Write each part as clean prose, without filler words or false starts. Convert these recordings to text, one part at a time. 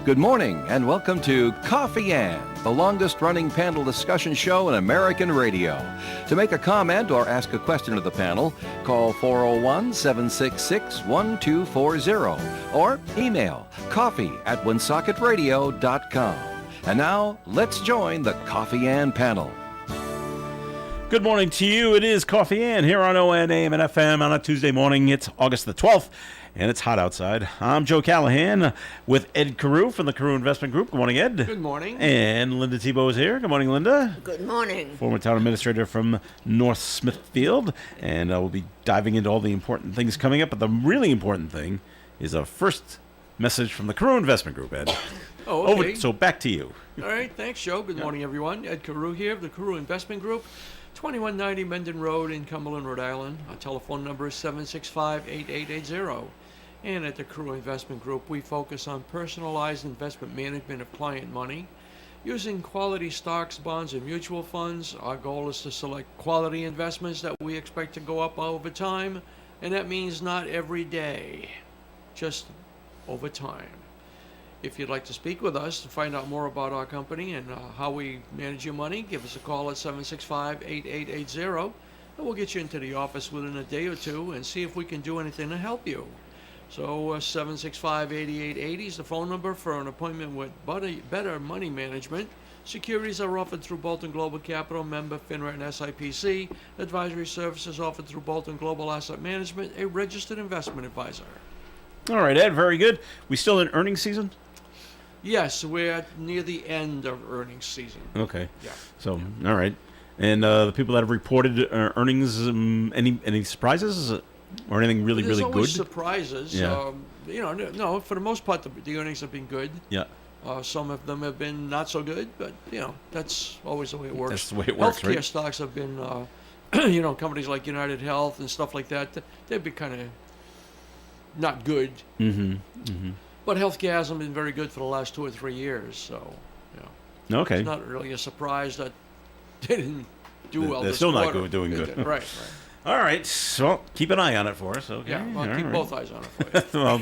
Good morning and welcome to Coffee Ann, the longest-running panel discussion show in American radio. To make a comment or ask a question of the panel, call 401-766-1240 or email coffee@woonsocketradio.com. And now, let's join the Coffee Ann panel. Good morning to you. It is Coffee Ann here on ON, AM, and FM on a Tuesday morning. It's August the 12th. And it's hot outside. I'm Joe Callahan with Ed Carew from the Carew Investment Group. Good morning, Ed. Good morning. And Linda Tebow is here. Good morning, Linda. Good morning. Former town administrator from North Smithfield. And we'll be diving into all the important things coming up. But the really important thing is a first message from the Carew Investment Group, Ed. Oh, okay. So back to you. All right. Thanks, Joe. Good morning, everyone. Ed Carew here of the Carew Investment Group. 2190 Menden Road in Cumberland, Rhode Island. Our telephone number is 765-8880. And at the Carew Investment Group, we focus on personalized investment management of client money. Using quality stocks, bonds, and mutual funds, our goal is to select quality investments that we expect to go up over time. And that means not every day, just over time. If you'd like to speak with us to find out more about our company and how we manage your money, give us a call at 765-8880, and we'll get you into the office within a day or two and see if we can do anything to help you. So 765-8880 is the phone number for an appointment with Better Money Management. Securities are offered through Bolton Global Capital, member FINRA and SIPC. Advisory services offered through Bolton Global Asset Management, a registered investment advisor. All right, Ed, very good. We still in earnings season? Yes, we're near the end of earnings season. Okay. Yeah. So, all right. And the people that have reported earnings, any surprises or anything really, There's really always good? surprises. Yeah. No, for the most part, the earnings have been good. Yeah. Some of them have been not so good, but, that's always the way it works. That's the way it works, Healthcare right? stocks have been, companies like United Health and stuff like that, they've been kind of not good. Mm-hmm. Mm-hmm. But healthcare hasn't been very good for the last 2 or 3 years, so, Okay. it's not really a surprise that they didn't do well They're this still quarter. not doing good. Right. All right. So keep an eye on it for us. Okay. Yeah, well, All keep right. both eyes on it for you. Well,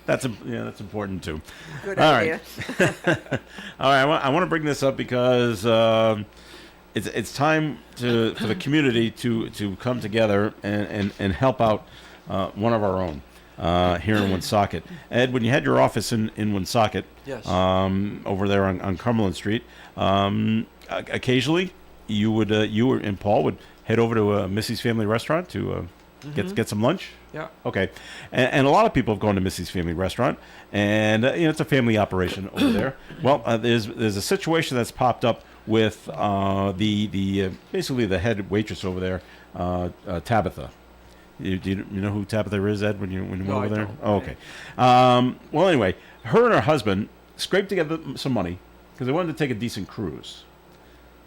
that's important too. Good All idea. right. All right. I want to bring this up because it's time for the community to come together and help out one of our own here in Woonsocket. Ed, when you had your office in Woonsocket, Yes. over there on Cumberland Street, occasionally you and Paul would head over to Missy's Family Restaurant to get some lunch. Yeah. Okay, and a lot of people have gone to Missy's Family Restaurant, and it's a family operation over there. Well, there's a situation that's popped up with the basically the head waitress over there, Tabitha. Do you know who Tabitha is, Ed? When you went No, over I there? don't. Oh, okay. Well, anyway, her and her husband scraped together some money because they wanted to take a decent cruise.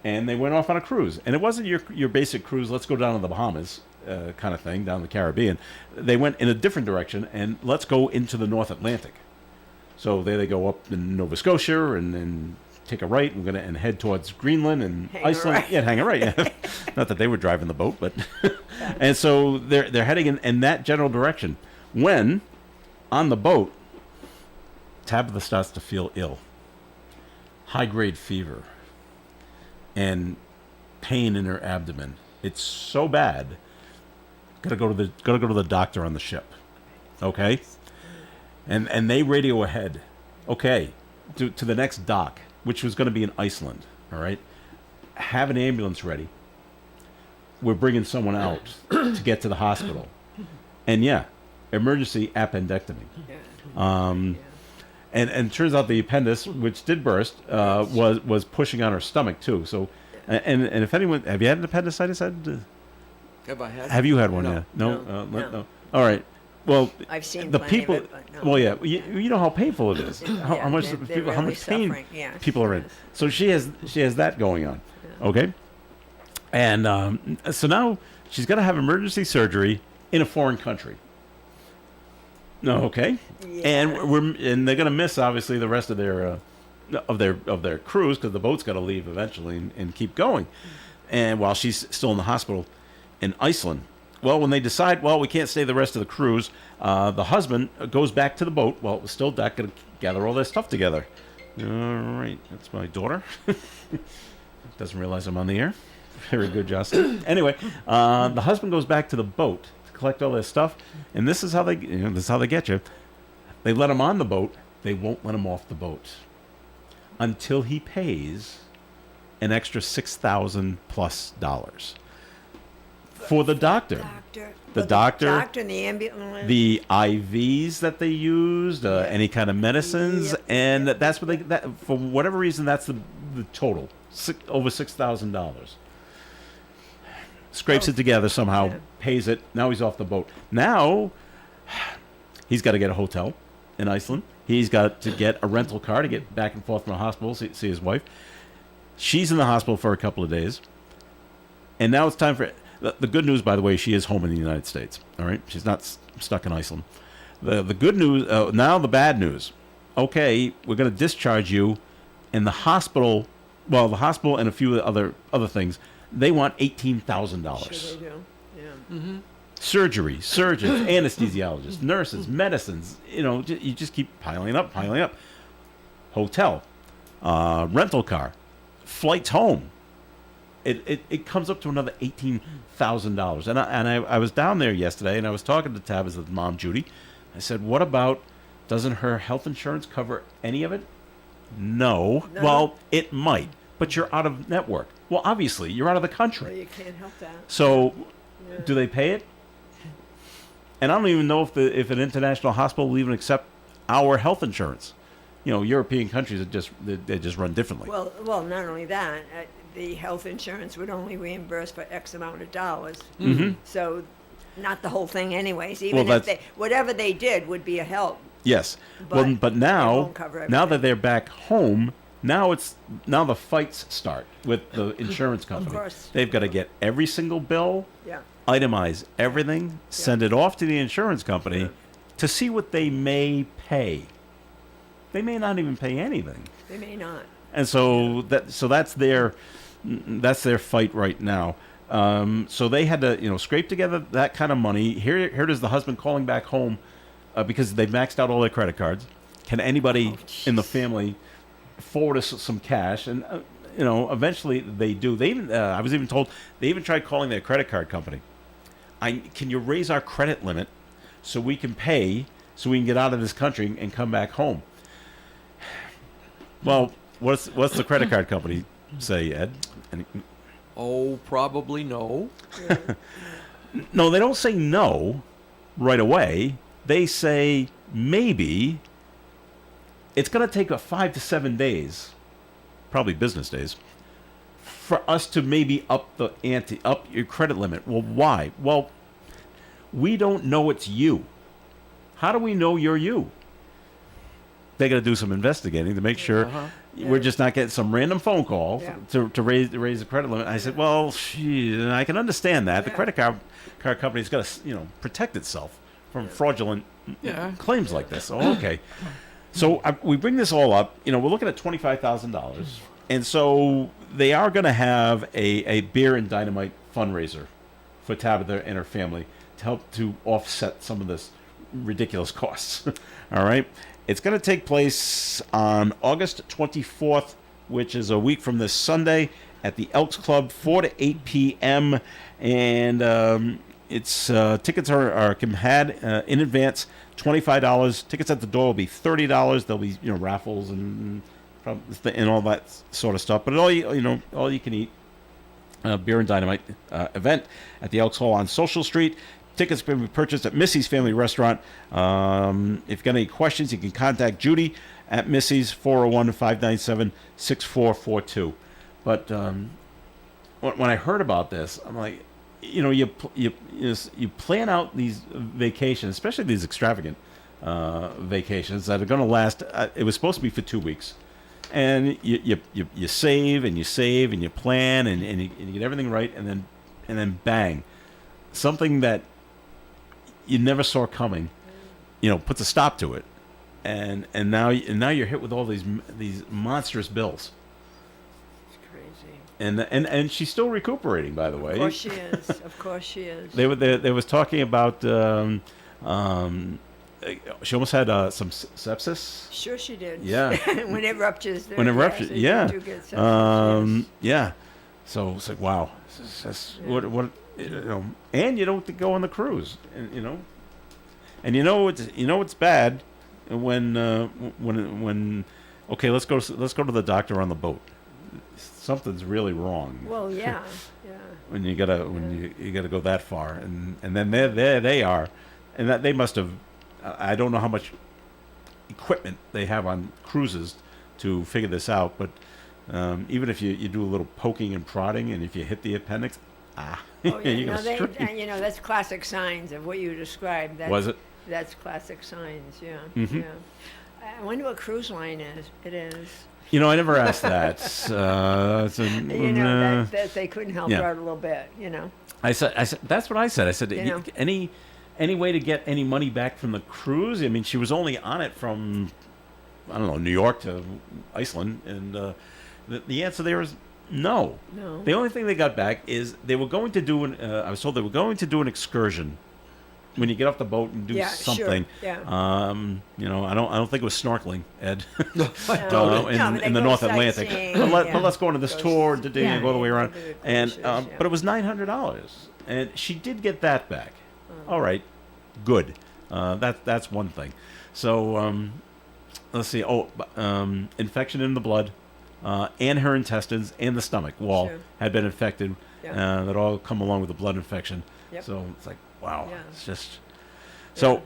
And they went off on a cruise. And it wasn't your basic cruise, let's go down to the Bahamas kind of thing, down the Caribbean. They went in a different direction, and let's go into the North Atlantic. So there they go up in Nova Scotia and then take a right and head towards Greenland and Hang a Iceland. right. Yeah, hang a right. Yeah. Not that they were driving the boat, but... And so they're heading in that general direction. When, on the boat, Tabitha starts to feel ill. High-grade fever. And pain in her abdomen. It's so bad. Gotta go to the doctor on the ship. Okay? And they radio ahead. Okay, to the next dock, which was going to be in Iceland. All right? Have an ambulance ready. We're bringing someone out to get to the hospital. And emergency appendectomy. And it turns out the appendix, which did burst, was pushing on her stomach too. So, and if anyone, have you had an appendicitis? Ed? Have I had? Have you had one? No. Yeah. No. No. All right. Well, I've seen the plenty people. of it, but no. Well, yeah. You know how painful it is. How Yeah, much they're people, how really much pain suffering, yes, people are in. yes. So she has that going on. Okay. And so now she's got to have emergency surgery in a foreign country. No, okay. Yeah. And they're going to miss obviously the rest of their cruise because the boat's got to leave eventually and keep going. And while she's still in the hospital in Iceland, Well, when they decide, well, we can't stay the rest of the cruise, the husband goes back to the boat. Well, it was still dark, going to gather all their stuff together. All right, that's my daughter. Doesn't realize I'm on the air. Very good, Justin. Anyway, the husband goes back to the boat to collect all their stuff, and this is how they get you. They let him on the boat. They won't let him off the boat until he pays an extra $6,000+ for the doctor. The doctor, and the ambulance. the IVs that they used, any kind of medicines, and that's what for whatever reason, that's the total, over $6,000. Scrapes it together somehow, pays it. Now he's off the boat. Now he's got to get a hotel in Iceland. He's got to get a rental car to get back and forth from the hospital, see his wife. She's in the hospital for a couple of days, and now it's time for. The good news, by the way, she is home in the United States. All right, she's not stuck in Iceland. The good news, now the bad news. Okay, we're going to discharge you, in the hospital. Well, the hospital and a few other things. They want $18,000. Sure they do. Yeah. Mm-hmm. Surgery, surgeons, anesthesiologists, nurses, medicines. You just keep piling up. Hotel, rental car, flights home. It comes up to another $18,000. And I was down there yesterday, and I was talking to Tabitha's mom, Judy. I said, what about, doesn't her health insurance cover any of it? No. Well, it might, but you're out of network. Well, obviously, you're out of the country. Well, you can't help that. So, do they pay it? And I don't even know if an international hospital will even accept our health insurance. European countries they just run differently. Well, not only that, the health insurance would only reimburse for X amount of dollars. Mm-hmm. So, not the whole thing, anyways. Well, Even if whatever they did would be a help. Yes. But but it now won't cover that everything. they're back home, now the fights start with the insurance company. Of course. They've got to get every single bill, Yeah. itemize everything, send it off to the insurance company to see what they may pay. They may not even pay anything. They may not. And so that's their fight right now. So they had to scrape together that kind of money. Here it is, the husband calling back home because they've maxed out all their credit cards. Can anybody in the family forward us some cash? And eventually they do. They even I was even told they even tried calling their credit card company. Can you raise our credit limit so we can pay, so we can get out of this country and come back home? Well, what's the credit card company say, Ed? Oh, probably no. No, they don't say no right away. They say maybe. It's going to take 5 to 7 days, probably business days, for us to maybe up the ante, up your credit limit. Well, why? Well, we don't know it's you. How do we know you're you? They got to do some investigating to make sure we're just not getting some random phone call to raise the credit limit. I said, well, I can understand that. The credit card company's got to protect itself from fraudulent claims like this. Oh, okay. So we bring this all up. We're looking at $25,000, and so they are going to have a beer and dynamite fundraiser for Tabitha and her family to help to offset some of this ridiculous costs. All right. It's going to take place on August 24th, which is a week from this Sunday, at the Elks Club, 4 to 8 p.m. And it's tickets are had in advance, $25. Tickets at the door will be $30. There'll be raffles and all that sort of stuff. But all you can eat beer and dynamite event at the Elks Hall on Social Street. Tickets can be purchased at Missy's Family Restaurant. If you've got any questions, you can contact Judy at Missy's, 401-597-6442. But when I heard about this, I'm like, you plan out these vacations, especially these extravagant vacations that are going to last. It was supposed to be for 2 weeks, and you save and you save and you plan and you get everything right, and then bang, something that you never saw coming, puts a stop to it, and now you're hit with all these monstrous bills. It's crazy. And she's still recuperating, by the way. Of course she is. Of course she is. They was talking about she almost had some sepsis. Sure she did. Yeah. When it ruptures. When it ruptures, so yeah. You do get sepsis, yes. Yeah. So it's like, wow. What and you don't go on the cruise, and it's bad when okay, let's go to the doctor on the boat. Something's really wrong. Well, yeah. When you gotta go that far, and then there they are, and that they must have. I don't know how much equipment they have on cruises to figure this out, but even if you do a little poking and prodding, and if you hit the appendix, Oh, yeah. you're No, gonna strain. that's classic signs of what you described. Was it? That's classic signs, yeah. Mhm. Yeah. I wonder what cruise line it is. I never asked that. That they couldn't help Yeah. her out a little bit, I said that's what I said. I said You know. any way to get any money back from the cruise? I mean, she was only on it from I don't know, New York to Iceland, and the answer there is no. No. The only thing they got back is they were going to do I was told they were going to do an excursion when you get off the boat and do Yeah, something. sure. Yeah. I don't think it was snorkeling, Ed. No, in but they the go North Atlantic. sightseeing, But let's go on this tour, yeah, go all the way around. go to the And cruises, yeah. but it was $900, and she did get that back. All right, good. That's one thing. So let's see. Infection in the blood, and her intestines and the stomach wall Sure. had been infected. Yeah. That all come along with the blood infection. Yep. So it's like, wow, Yeah. it's just. So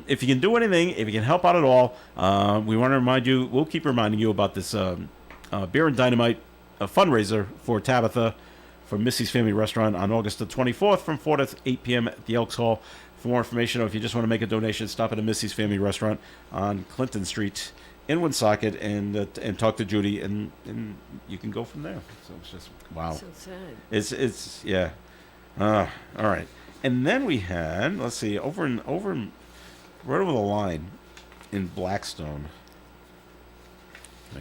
if you can do anything, if you can help out at all, we want to remind you. We'll keep reminding you about this Beer and Dynamite fundraiser for Tabitha from Missy's Family Restaurant on August the 24th from 4 to 8 p.m. at the Elks Hall. For more information, or if you just want to make a donation, stop at a Missy's Family Restaurant on Clinton Street in Woonsocket and talk to Judy, and you can go from there. So it's just wow. So sad. It's yeah. All right. And then we had, let's see, over right over the line in Blackstone. Can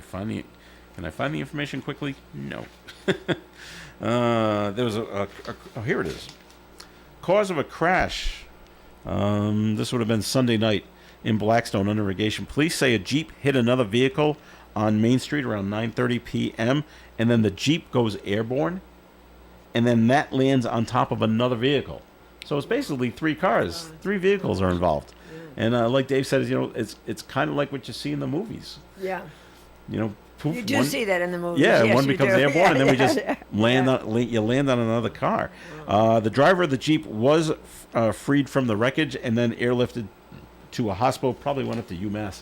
I find the information quickly? No. There was here it is. Cause of a crash. This would have been Sunday night in Blackstone under investigation. Police say a Jeep hit another vehicle on Main Street around 9:30 p.m. and then the Jeep goes airborne, and then that lands on top of another vehicle. So it's basically three cars, three vehicles are involved. And like Dave said, it's kind of like what you see in the movies. Yeah. Poof, You do see that in the movies. yeah, yes, one you becomes do. airborne, and then we just Yeah. land on another car. The driver of the Jeep was freed from the wreckage and then airlifted to a hospital. Probably went up to UMass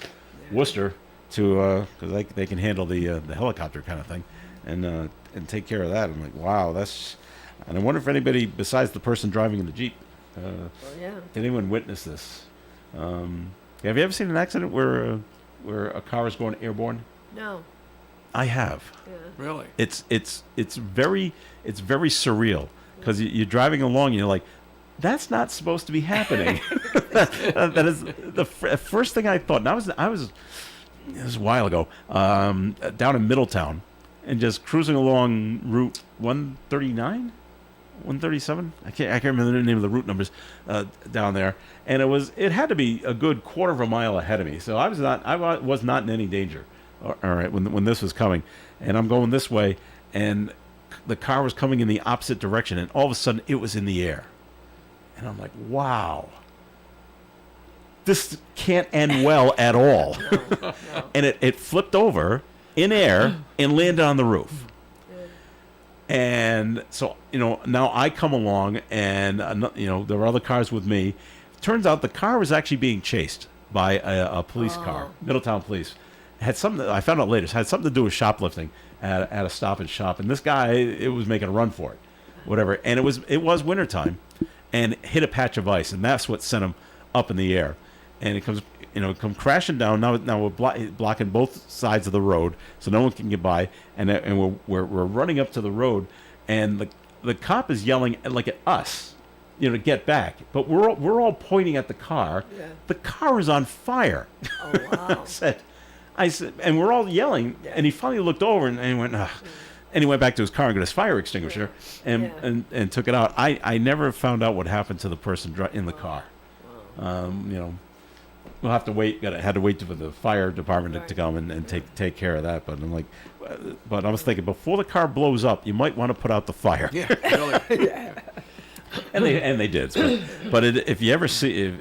Worcester to because they can handle the helicopter kind of thing, and take care of that. I'm like, wow, that's. And I wonder if anybody besides the person driving in the Jeep, Yeah. did anyone witness this? Have you ever seen an accident where a car is going airborne? No. I have. Yeah. Really? It's very surreal because you're driving along and you're like, that's not supposed to be happening. that is the first thing I thought. And I was it was a while ago down in Middletown and just cruising along Route 139, 137. I can't remember the name of the route numbers down there. And it had to be a good quarter of a mile ahead of me. So I was not in any danger. All right, when this was coming, and I'm going this way, and the car was coming in the opposite direction, and all of a sudden it was in the air, and I'm like, wow, this can't end well at all. No. And it flipped over in air and landed on the roof. And so now I come along, and there were other cars with me. Turns out the car was actually being chased by a police car, Middletown Police. Had something I found out later. It had something to do with shoplifting at a Stop and Shop, and this guy it was making a run for it, whatever. And it was wintertime, and hit a patch of ice, and that's what sent him up in the air. And it comes crashing down. Now we're blocking both sides of the road, so no one can get by. And we're running up to the road, and the cop is yelling at us, to get back. But we're all pointing at the car. Yeah. The car is on fire. Oh, wow. I said, and we're all yelling, and he finally looked over and went, ugh. And he went back to his car and got his fire extinguisher and took it out. I never found out what happened to the person in the car. We'll have to wait. Had to wait for the fire department to come and take care of that. But I'm like, I was thinking, before the car blows up, you might want to put out the fire. Yeah, really. And they did. But if you ever see,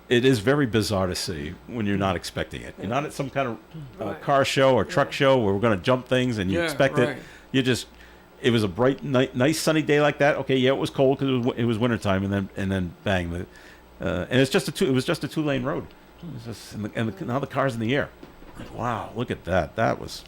it is very bizarre to see when you're not expecting it. You're not at some kind of car show or truck show where we're going to jump things and you expect it. It was a bright, nice sunny day like that. Okay, yeah, it was cold because it was wintertime, and then bang, and it was just a 2-lane road. It was just, now the car's in the air. Like, wow, look at that. That was.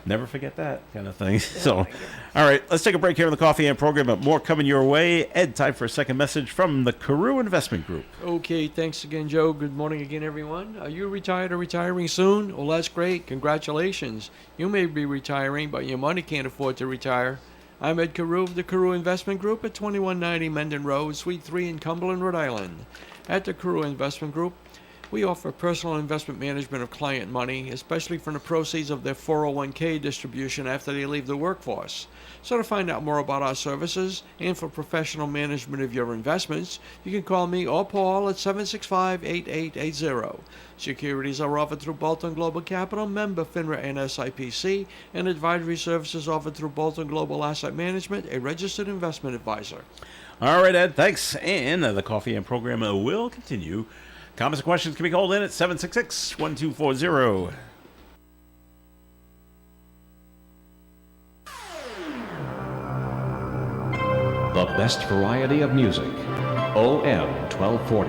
Never forget that kind of thing. So, all right, let's take a break here on the Coffee and program, but more coming your way. Ed, time for a second message from the Carew Investment Group. Okay, thanks again, Joe. Good morning again, everyone. Are you retired or retiring soon? Well, that's great. Congratulations. You may be retiring, but your money can't afford to retire. I'm Ed Carew of the Carew Investment Group at 2190 Menden Road, Suite 3 in Cumberland, Rhode Island. At the Carew Investment Group, we offer personal investment management of client money, especially from the proceeds of their 401k distribution after they leave the workforce. So to find out more about our services and for professional management of your investments, you can call me or Paul at 765-8880. Securities are offered through Bolton Global Capital, member FINRA and SIPC, and advisory services offered through Bolton Global Asset Management, a registered investment advisor. All right, Ed, thanks. And the Coffee and program will continue. Comments and questions can be called in at 766-1240. The best variety of music. OM 1240.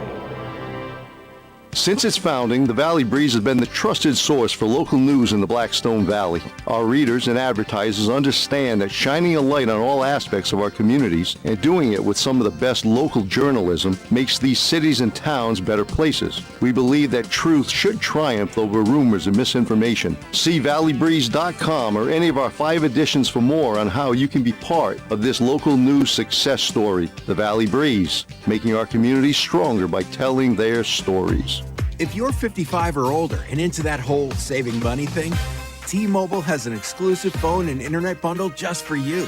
Since its founding, the Valley Breeze has been the trusted source for local news in the Blackstone Valley. Our readers and advertisers understand that shining a light on all aspects of our communities and doing it with some of the best local journalism makes these cities and towns better places. We believe that truth should triumph over rumors and misinformation. See valleybreeze.com or any of our 5 editions for more on how you can be part of this local news success story. The Valley Breeze, making our communities stronger by telling their stories. If you're 55 or older and into that whole saving money thing, T-Mobile has an exclusive phone and internet bundle just for you.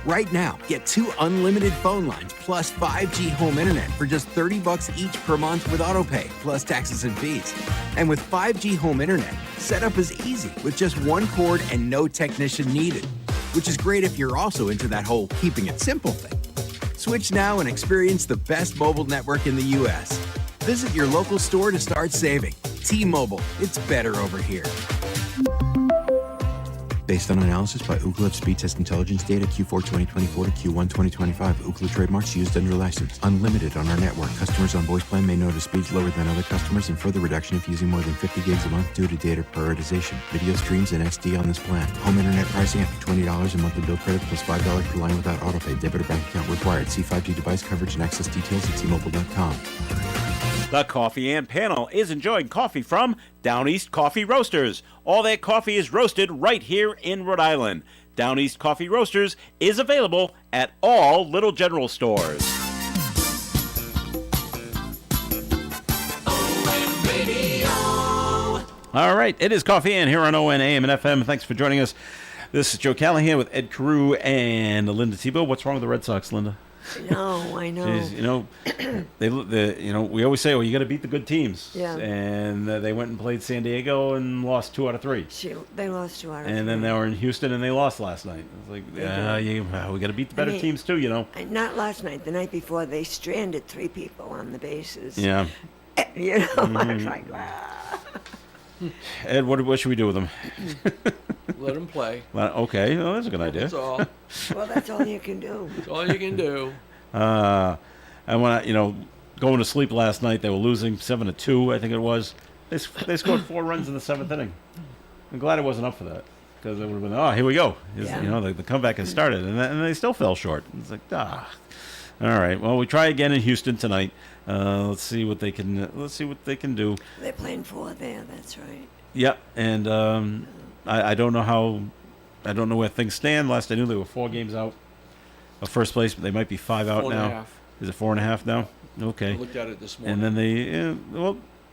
Right now, get 2 unlimited phone lines plus 5G home internet for just $30 each per month with autopay, plus taxes and fees. And with 5G home internet, setup is easy with just 1 cord and no technician needed, which is great if you're also into that whole keeping it simple thing. Switch now and experience the best mobile network in the U.S. Visit your local store to start saving. T-Mobile, it's better over here. Based on analysis by Ookla of Speed Test Intelligence data Q4 2024 to Q1 2025, Ookla trademarks used under license. Unlimited on our network. Customers on voice plan may notice speeds lower than other customers and further reduction if using more than 50 gigs a month due to data prioritization. Video streams and SD on this plan. Home internet pricing after $20 a monthly bill credit plus $5 per line without autopay. Debit or bank account required. See 5G device coverage and access details at T-Mobile.com. The Coffee and panel is enjoying coffee from Down East Coffee Roasters. All their coffee is roasted right here in Rhode Island. Down East Coffee Roasters is available at all Little General stores. All right, it is Coffee and here on ON AM and FM. Thanks for joining us. This is Joe Callahan with Ed Carew and Linda Tebow. What's wrong with the Red Sox, Linda? No, I know. Jeez, we always say, well, you got to beat the good teams. Yeah. And they went and played San Diego and lost 2 out of 3. They lost 2 out of 3. And then they were in Houston and they lost last night. It's like, we got to beat the better teams too, Not last night. The night before, they stranded 3 people on the bases. Yeah. I was like, wow. Ed, what should we do with them? Let them play. Okay, well, that's a good idea. That's all. Well, that's all you can do. That's all you can do. And when going to sleep last night, they were losing 7-2, I think it was. They scored 4 runs in the 7th inning. I'm glad it wasn't up for that because it would have been, here we go. The comeback has started, and they still fell short. It's like, All right. Well, we try again in Houston tonight. Let's see what they can do. They're playing 4 there. That's right. Yep, and I don't know where things stand. Last I knew, they were 4 games out of first place, but they might be 5 out now. 4.5. Is it 4.5 now? Okay. I looked at it this morning. And then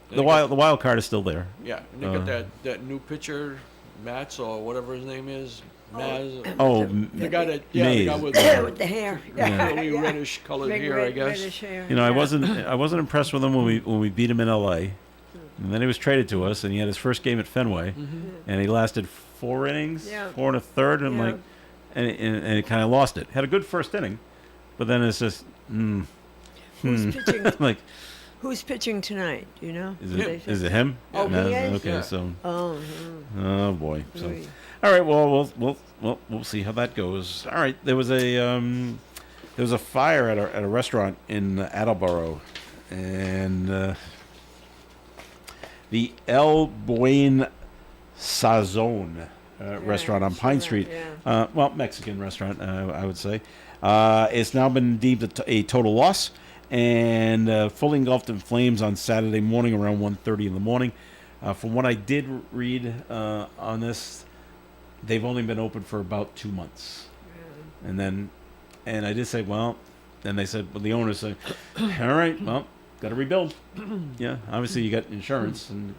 the wild card is still there. Yeah, and they got that new pitcher, Matz or whatever his name is. Maz. Oh, The guy that, the guy Maze. with With the hair. curly reddish colored Big hair, I guess. reddish hair. You know, yeah. I wasn't impressed with him when we beat him in L.A. And then he was traded to us, and he had his first game at Fenway, and he lasted 4 innings, Yeah. 4 1/3, and Yeah. and he kind of lost it. Had a good first inning, but then it's just Who's pitching? like, Who's pitching tonight? Do you know? is it him? Oh, No, he is? okay, Yeah. so Oh, boy. So Louis. all right, well, we'll see how that goes. All right, there was a fire at a restaurant in Attleboro, and the El Buen Sazon restaurant on Pine Street. Yeah. Mexican restaurant, I would say. It's now been deemed a total loss and fully engulfed in flames on Saturday morning around 1:30 in the morning. From what I did read on this, they've only been open for about 2 months. And I did say, then they said, the owners said, all right, got to rebuild. Yeah, obviously you got insurance and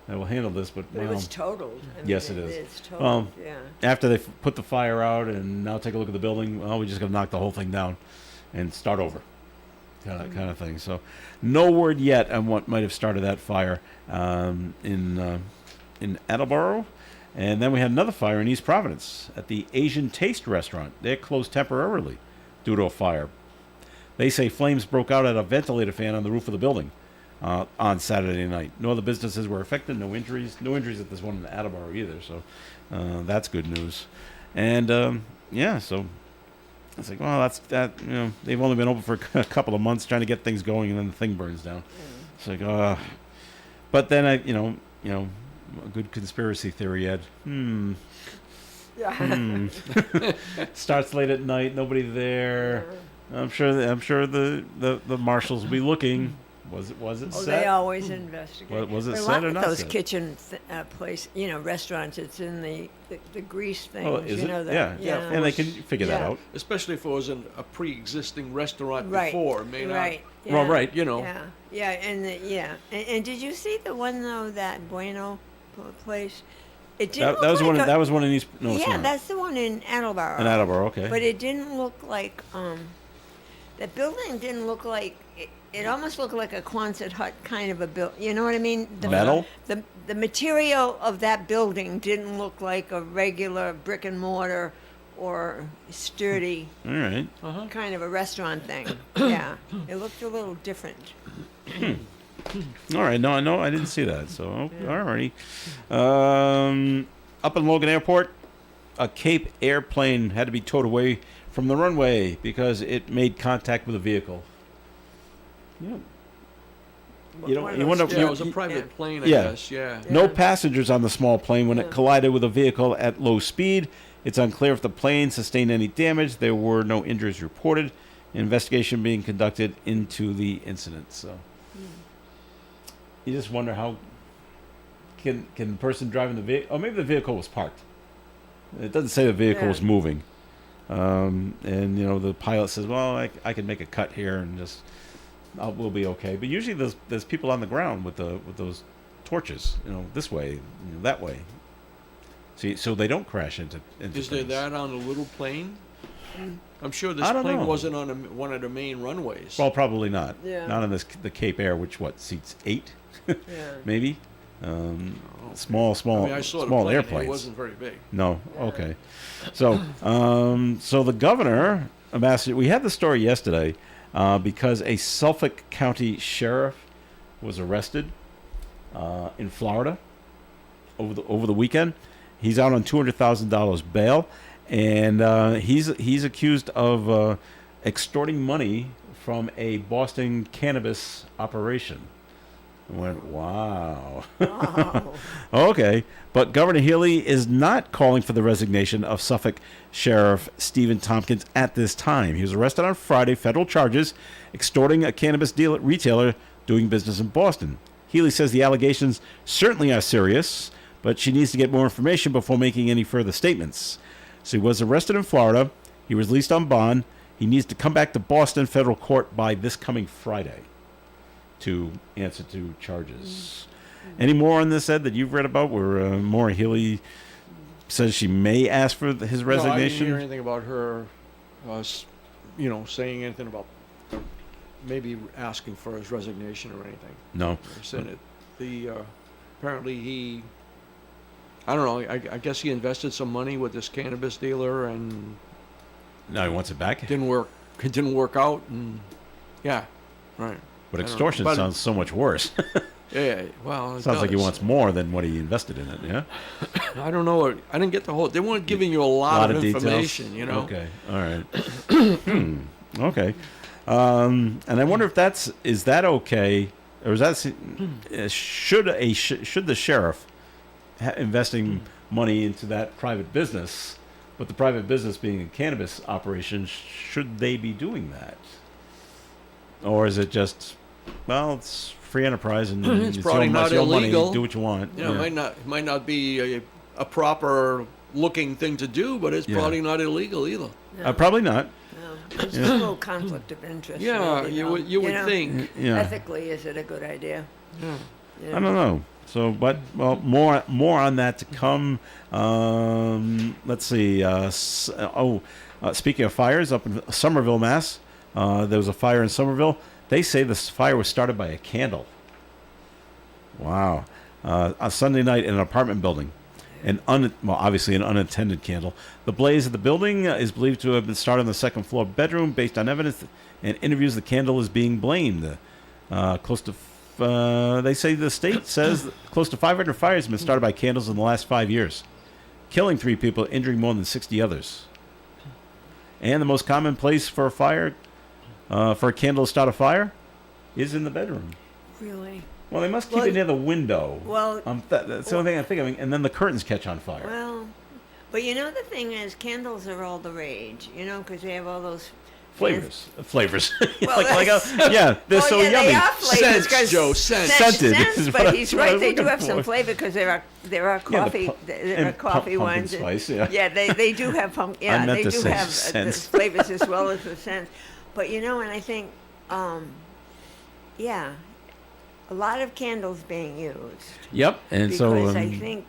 that will handle this, but But it was totaled. I mean, Yes, it is. It's totaled. Well, yeah. after they put the fire out and now take a look at the building, we just got to knock the whole thing down and start over, kind of thing. So, no word yet on what might have started that fire in Attleboro. And then we had another fire in East Providence at the Asian Taste restaurant. They're closed temporarily due to a fire. They say flames broke out at a ventilator fan on the roof of the building on Saturday night. No other businesses were affected. No injuries. No injuries at this one in Attleboro either. So that's good news. And so it's like, that's that. You know, they've only been open for a couple of months, trying to get things going, and then the thing burns down. It's like, but then a good conspiracy theory, Ed. Starts late at night, nobody there. I'm sure the marshals will be looking. Was it Oh, set? they always investigate. Was it But a set lot or of not those set? kitchen restaurants, it's in the grease things. Oh, is you it? know that. Yeah. Yeah. And they can figure that Yeah. out. Especially if it was a pre-existing restaurant Right. before. It may not, Right. Well, yeah, right. you know. Yeah, and did you see the one though, that Bueno place? It didn't That was look one. like That was one in East. No, it's yeah, not. that's the one in Attleboro. In Attleboro, okay. But it didn't look like that building didn't look like it almost looked like a Quonset hut kind of a build. You know what I mean? Metal? The material of that building didn't look like a regular brick and mortar or sturdy All right. kind of a restaurant thing. Yeah, it looked a little different. All right. No, I didn't see that. So, all righty. Up in Logan Airport, a Cape airplane had to be towed away from the runway because it made contact with a vehicle. Yeah. One of you those wonder. Yeah, it was a private Yeah. plane, I Yeah. guess. Yeah. No passengers on the small plane when it collided with a vehicle at low speed. It's unclear if the plane sustained any damage. There were no injuries reported. Investigation being conducted into the incident. So you just wonder how can the person driving the vehicle, or maybe the vehicle was parked. It doesn't say the vehicle was moving. And the pilot says, "Well, I can make a cut here and just we'll be okay." But usually there's people on the ground with those torches, this way, that way. See, so they don't crash into Is there things. that on a little plane? I'm sure this I don't plane know. wasn't on one of the main runways. Well, probably not. Yeah. Not on the Cape Air, which seats 8, Yeah. maybe. Small I saw the small plane. airplanes. It wasn't very big. No. Okay. So, so the governor, Ambassador, we had the story yesterday because a Suffolk County sheriff was arrested in Florida over the weekend. He's out on $200,000 bail, and he's accused of extorting money from a Boston cannabis operation. I went, wow. Wow. Okay, but Governor Healy is not calling for the resignation of Suffolk Sheriff Stephen Tompkins at this time. He was arrested on Friday, federal charges, extorting a cannabis retailer doing business in Boston. Healy says the allegations certainly are serious, but she needs to get more information before making any further statements. So he was arrested in Florida. He was released on bond. He needs to come back to Boston federal court by this coming Friday to answer to charges. Any more on this, Ed, that you've read about where Maura Healy says she may ask for his No, I didn't resignation. hear anything about her, saying anything about maybe asking for his resignation or anything. No. Or saying it. Apparently he, I don't know, I guess he invested some money with this cannabis dealer and No, he wants it back. it didn't work out, and yeah, right. But I don't know. extortion But- sounds so much worse. Yeah, well, it Sounds like he does. wants more than what he invested in it. Yeah. I don't know. I didn't get the whole. They weren't giving you a lot of details. information, you know. Okay. All right. Okay. And I wonder if is that okay, or is that should the sheriff investing money into that private business, but the private business being a cannabis operation, should they be doing that, or is it just, well, it's free enterprise and It's probably not your illegal. money, do what you want. You know, it might not be a proper looking thing to do, but it's Yeah. probably not illegal either. Probably not. No, there's a little conflict of interest. Yeah, maybe, you though. would know? think. Yeah. Ethically, is it a good idea? Yeah. You I don't know. So, but well, more on that to come. Let's see. Speaking of fires, up in Somerville, Mass, there was a fire in Somerville. They say this fire was started by a candle. Wow. On Sunday night in an apartment building, obviously an unattended candle. The blaze of the building is believed to have been started on the second floor bedroom. Based on evidence and interviews, the candle is being blamed. They say the state says close to 500 fires have been started by candles in the last 5 years, killing 3 people, injuring more than 60 others. And the most common place for a fire, for a candle to start a fire, is in the bedroom. Really? Well, they must keep Well, it near the window. Well, that's the only thing I'm thinking of. And then the curtains catch on fire. well, but you know the thing is, candles are all the rage. You know, because they have all those Flavors. Well, they're so yeah, yummy. They are flavors, Scents, 'cause Joe, scents. Scented Scents, is but what he's I right. was They do looking have some for. flavor because there are Yeah, coffee the there are and coffee pumpkin ones. spice, yeah. Yeah, they do have pumpkin. Yeah, meant they to do say have the scents. flavors as well as the scents. But you know, and I think, yeah, a lot of candles being used Yep. And because so, I think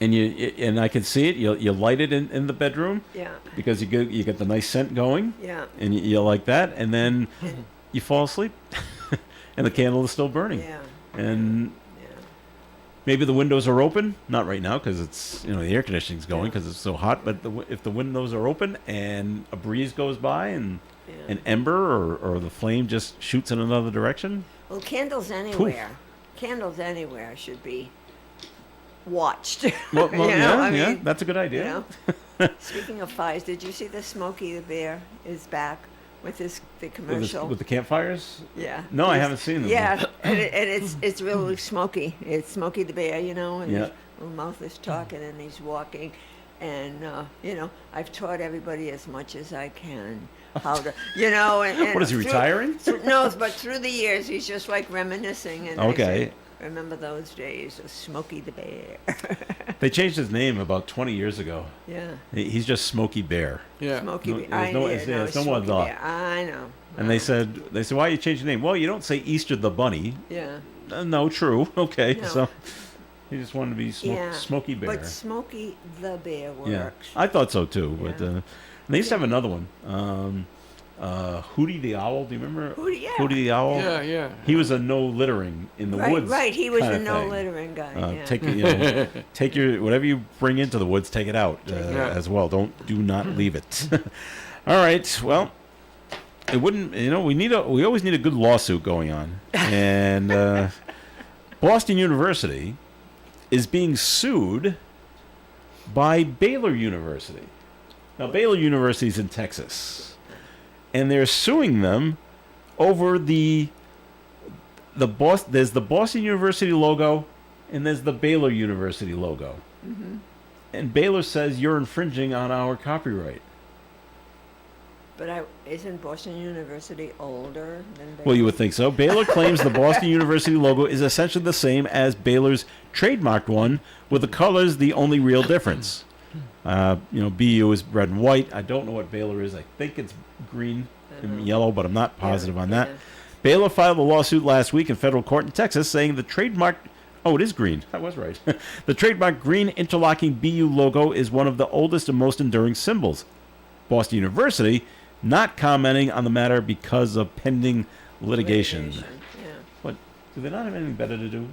and I can see it. You light it in the bedroom yeah, because you get the nice scent going, yeah, and you like that, and then you fall asleep, and the candle is still burning, yeah, and yeah. maybe the windows are open. Not right now because it's the air conditioning's going because it's so hot. But if the windows are open and a breeze goes by and Yeah. an ember or the flame just shoots in another direction. Well, candles anywhere should be watched. Well, You know, yeah, I yeah, mean, that's a good idea. Speaking of fires, did you see the Smokey the Bear is back with the With commercial? the campfires. Yeah. No, I haven't seen them. Yeah, and it's really Smokey. It's Smokey the Bear, and Yeah. his little mouth is talking and he's walking, and I've taught everybody as much as I can how to, and What is he, retiring? No, but through the years he's just like reminiscing, and I Okay. said, remember those days of Smokey the Bear. They changed his name about 20 years ago. Yeah. He's just Smokey Bear. Yeah. Smokey No, Bear. there's no- it's- yeah, it's it's no one Smokey thought. Bear. I know. And they said, why you change the name? Well, you don't say Easter the Bunny. Yeah. No, true. Okay, No. so he just wanted to be Yeah. Smokey Bear. But Smokey the Bear Yeah, works. I thought so too. But Yeah. and they used to have another one. Hootie the Owl. Do you remember Hootie, yeah. Hootie the Owl? Yeah, yeah. He was a no littering in the Right, woods. right. He was kinda a no thing. littering guy. Yeah. Take your whatever you bring into the woods, take it out as well. Do not leave it. All right. Well, it wouldn't. We always need a good lawsuit going on, and Boston University is being sued by Baylor University. Now, Baylor University is in Texas, and they're suing them over there's the Boston University logo, and there's the Baylor University logo. Mm-hmm. And Baylor says you're infringing on our copyright. But isn't Boston University older than Baylor? Well, you would think so. Baylor claims the Boston University logo is essentially the same as Baylor's trademarked one, with the colors the only real difference. BU is red and white. I don't know what Baylor is. I think it's green and yellow, but I'm not positive on that. Yeah. Baylor filed a lawsuit last week in federal court in Texas saying the trademark Oh, it is green. I was right. The trademark green interlocking BU logo is one of the oldest and most enduring symbols. Boston University not commenting on the matter because of pending litigation. Yeah. What? Do they not have anything better to do?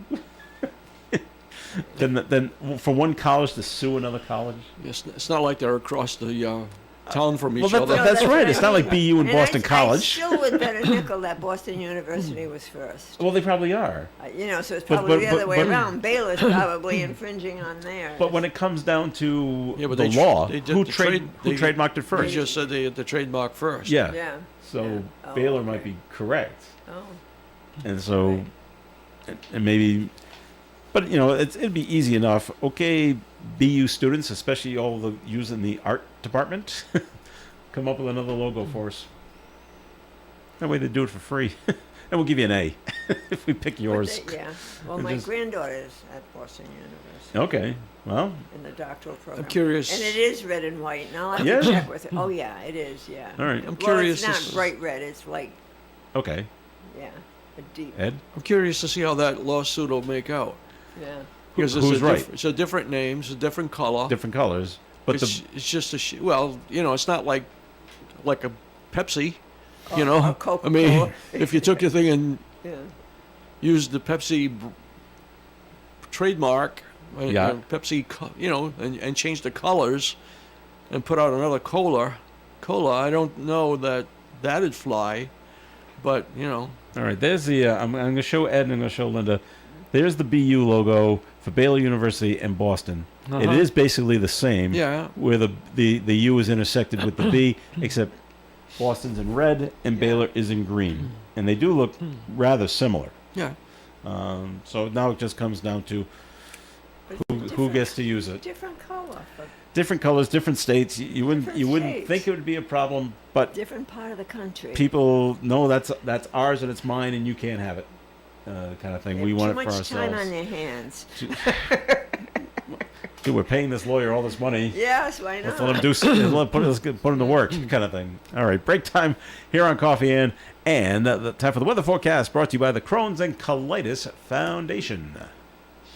than for one college to sue another college? It's not like they're across the town from each Well, other. that's what right. I It's not like mean. BU and Boston I College. still would bet a nickel that Boston University was first. Well, they probably are. So it's But- probably the but- other way but- around. Baylor's probably infringing on theirs. But when it comes down to Yeah, but the they law, they did who the trade- they- trademarked it They first? just said they had the trademark first. Yeah. Yeah. So Yeah. Oh, Baylor okay. might be correct, Oh. and so, Right. and maybe, but it'd be easy enough. Okay, BU students, especially all the using the art department, come up with another logo for us. That way they do it for free, and we'll give you an A if we pick yours. Yeah. Well, And my just- granddaughter's at Boston University Okay, well, in the doctoral program. curious- And it is red and white. And I'll have Yeah. to check with it. Oh, yeah, it is, yeah. all right, I'm Well, curious. it's to not bright red. It's like, okay, yeah, a deep. Ed. I'm curious to see how that lawsuit will make out. Yeah. Because Who's right? It's a different name, it's a different color. Different colors, but It's just well, it's not like a Pepsi, Or Coca-Cola. I mean, if you took your thing and Yeah. used the Pepsi trademark, Yeah. Pepsi, and changed the colors, and put out another cola, I don't know that'd fly, but all right, there's the. I'm going to show Ed and I'm going to show Linda. There's the BU logo for Baylor University and Boston. It is basically the same. Yeah. Where the U is intersected with the B, except Boston's in red and Baylor is in green, and they do look rather similar. yeah. So now it just comes down to But who different- gets to use it. Different color, but Different colors, different states. You wouldn't Different think states. it would be a problem, but different part of the country. people know that's ours and it's mine and you can't have it, kind of thing. They We have want too it for much ourselves. time on their hands. Dude, we're paying this lawyer all this money. Yes, why Let's not? let him do something. Let's put him to work, kind of thing. All right, break time here on Coffee and the time for the weather forecast brought to you by the Crohn's and Colitis Foundation.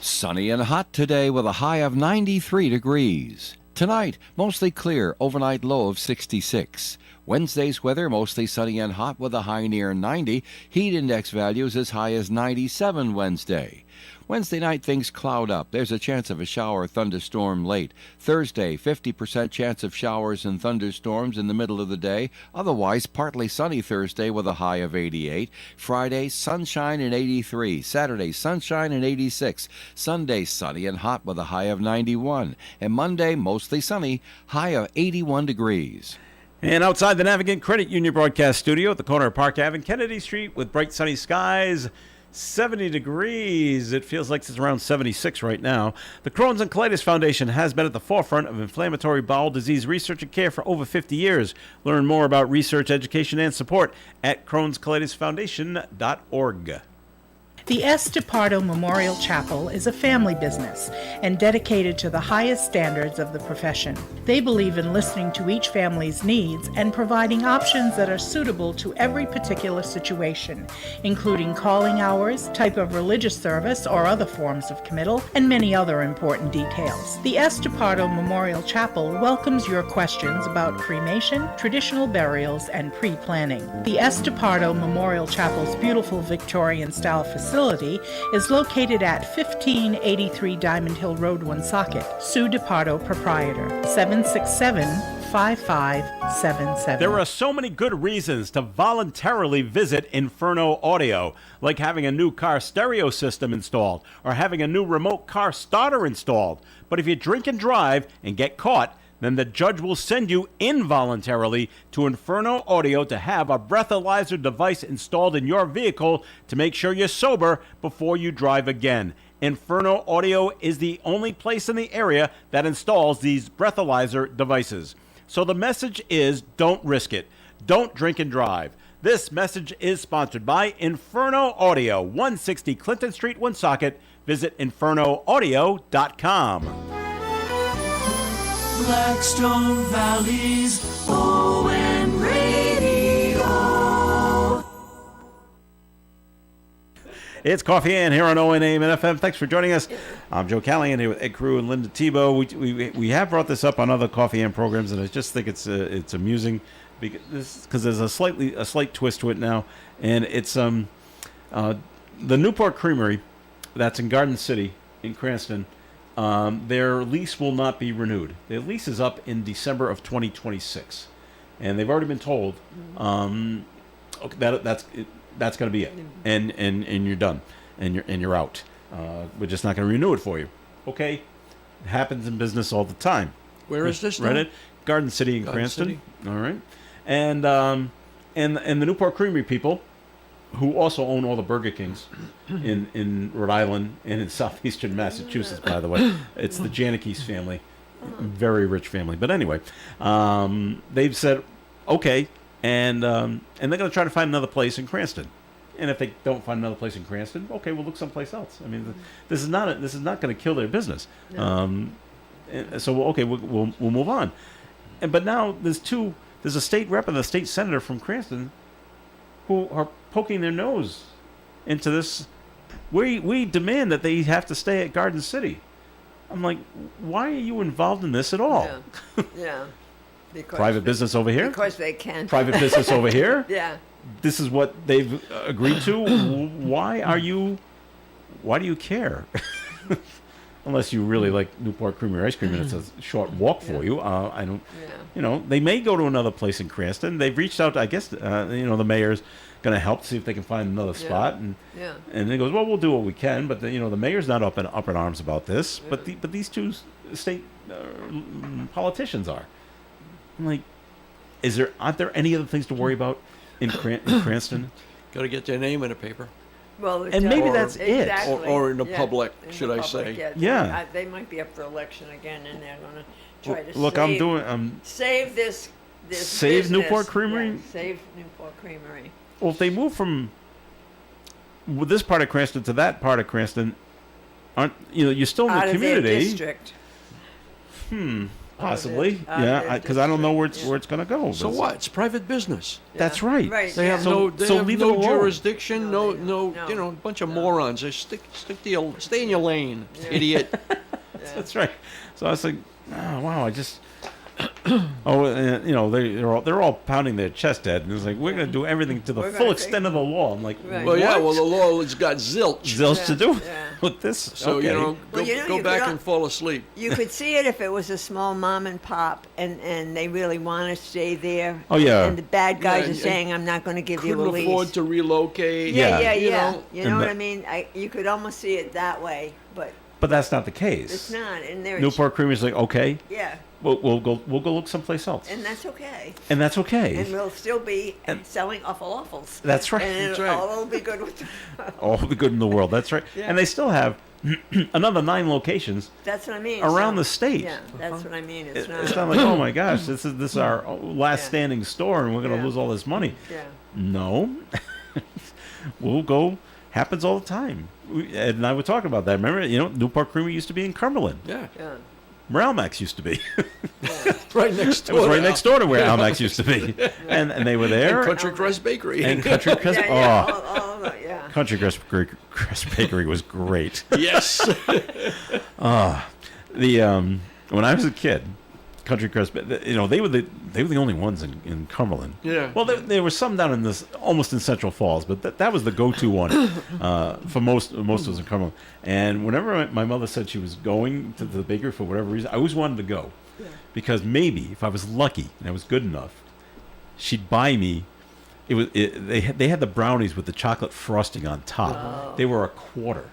Sunny and hot today with a high of 93 degrees. Tonight, mostly clear, overnight low of 66. Wednesday's weather, mostly sunny and hot with a high near 90. Heat index values as high as 97 Wednesday. Wednesday night, things cloud up. There's a chance of a shower or thunderstorm late. Thursday, 50% chance of showers and thunderstorms in the middle of the day. Otherwise, partly sunny Thursday with a high of 88. Friday, sunshine and 83. Saturday, sunshine and 86. Sunday, sunny and hot with a high of 91. And Monday, mostly sunny, high of 81 degrees. And outside the Navigant Credit Union broadcast studio at the corner of Park Ave and Kennedy Street with bright sunny skies, 70 degrees. It feels like it's around 76 right now. The Crohn's and Colitis Foundation has been at the forefront of inflammatory bowel disease research and care for over 50 years. Learn more about research, education, and support at crohnscolitisfoundation.org. The S. DePardo Memorial Chapel is a family business and dedicated to the highest standards of the profession. They believe in listening to each family's needs and providing options that are suitable to every particular situation, including calling hours, type of religious service or other forms of committal, and many other important details. The S. DePardo Memorial Chapel welcomes your questions about cremation, traditional burials, and pre-planning. The S. DePardo Memorial Chapel's beautiful Victorian-style facility is located at 1583 Diamond Hill Road, Woonsocket. Sue DePardo, proprietor, 767-5577. There are so many good reasons to voluntarily visit Inferno Audio, like having a new car stereo system installed or having a new remote car starter installed. But if you drink and drive and get caught, then the judge will send you involuntarily to Inferno Audio to have a breathalyzer device installed in your vehicle to make sure you're sober before you drive again. Inferno Audio is the only place in the area that installs these breathalyzer devices. So the message is, don't risk it. Don't drink and drive. This message is sponsored by Inferno Audio, 160 Clinton Street, Woonsocket. Visit infernoaudio.com. Blackstone Valley's ON Radio. It's Coffee and here on ONAM and FM. Thanks for joining us. I'm Joe Callahan here with Ed Carew and Linda Tebow. We have brought this up on other Coffee and programs, and I just think it's amusing because there's a slight twist to it now, and it's the Newport Creamery that's in Garden City in Cranston. Their lease will not be renewed. Their lease is up in December of 2026, and they've already been told okay, that's going to be it, and you're done, and you're out. We're just not going to renew it for you. Okay, it happens in business all the time. Where is this? Read it? Garden City in Cranston. City. All right, and the Newport Creamery people, who also own all the Burger Kings in Rhode Island and in southeastern Massachusetts, by the way. It's the Janikis family, very rich family. But anyway, they've said okay, and they're going to try to find another place in Cranston. And if they don't find another place in Cranston, okay, we'll look someplace else. I mean, this is not going to kill their business. No. So okay, we'll move on. But now there's a state rep and a state senator from Cranston who are poking their nose into this. We demand that they have to stay at Garden City. I'm like, why are you involved in this at all? Yeah. Because Private business over here? Because they can. Private business over here? Yeah. This is what they've agreed to. Why do you care? Unless you really like Newport Creamery ice cream and it's a short walk for you. I don't, they may go to another place in Cranston. They've reached out, I guess, the mayor's going to help see if they can find another spot. And he goes, well, we'll do what we can. But, the mayor's not up in arms about this. Yeah. But these two state politicians are. I'm like, aren't there any other things to worry about in Cranston? Got to get their name in the paper. Well, and maybe that's exactly. it. Or in the public, in should the I public, say. Yeah. They might be up for election again, and they're going to try to look, save this save business. Newport Creamery? Yeah, save Newport Creamery. Well, if they move from this part of Cranston to that part of Cranston, you're still in the community. Out of their district. Possibly, because I don't know where it's going to go. So what? It's private business. That's right. They have no jurisdiction. No, a bunch of morons. They stay in your lane, idiot. That's right. So I was like, oh wow, they're all pounding their chest, Ed, and it's like we're going to do everything to the full extent of the law. I'm like, right. Well, what? the law has got zilch To do with this. So okay. go back and fall asleep. You could see it if it was a small mom and pop, and they really want to stay there. Oh yeah. And the bad guys are saying, "I'm not going to give you a Couldn't lease." afford to relocate. Yeah. You You know what I mean? You could almost see it that way, but that's not the case. it's not. And they're Newport Creamery's like, okay, yeah, we'll go look someplace else, and that's okay. and that's okay. And we'll still be selling waffles. That's right. And all will be good with the all the good in the world. That's right. Yeah. And they still have another 9 locations. That's what I mean. Around the state. Yeah, that's what I mean. It's It's not like, oh my gosh, this is our last standing store, and we're going to lose all this money. Yeah. No, we'll go. Happens all the time. Ed and I were talking about that. Remember, Newport Creamery used to be in Cumberland. Yeah. Almax used to be. Right next It door. was right next door to where Almax used to be, and they were there. And Country Crest Bakery. And Country Crest. Yeah. Country Crest Bakery was great. Yes. When I was a kid, Country Crest, they were the only ones in Cumberland. Yeah. Well, there were some down in almost in Central Falls, but that was the go-to one for most of us in Cumberland. And whenever my mother said she was going to the bakery for whatever reason, I always wanted to go, because maybe if I was lucky and I was good enough, she'd buy me. They had the brownies with the chocolate frosting on top. Oh. They were $0.25.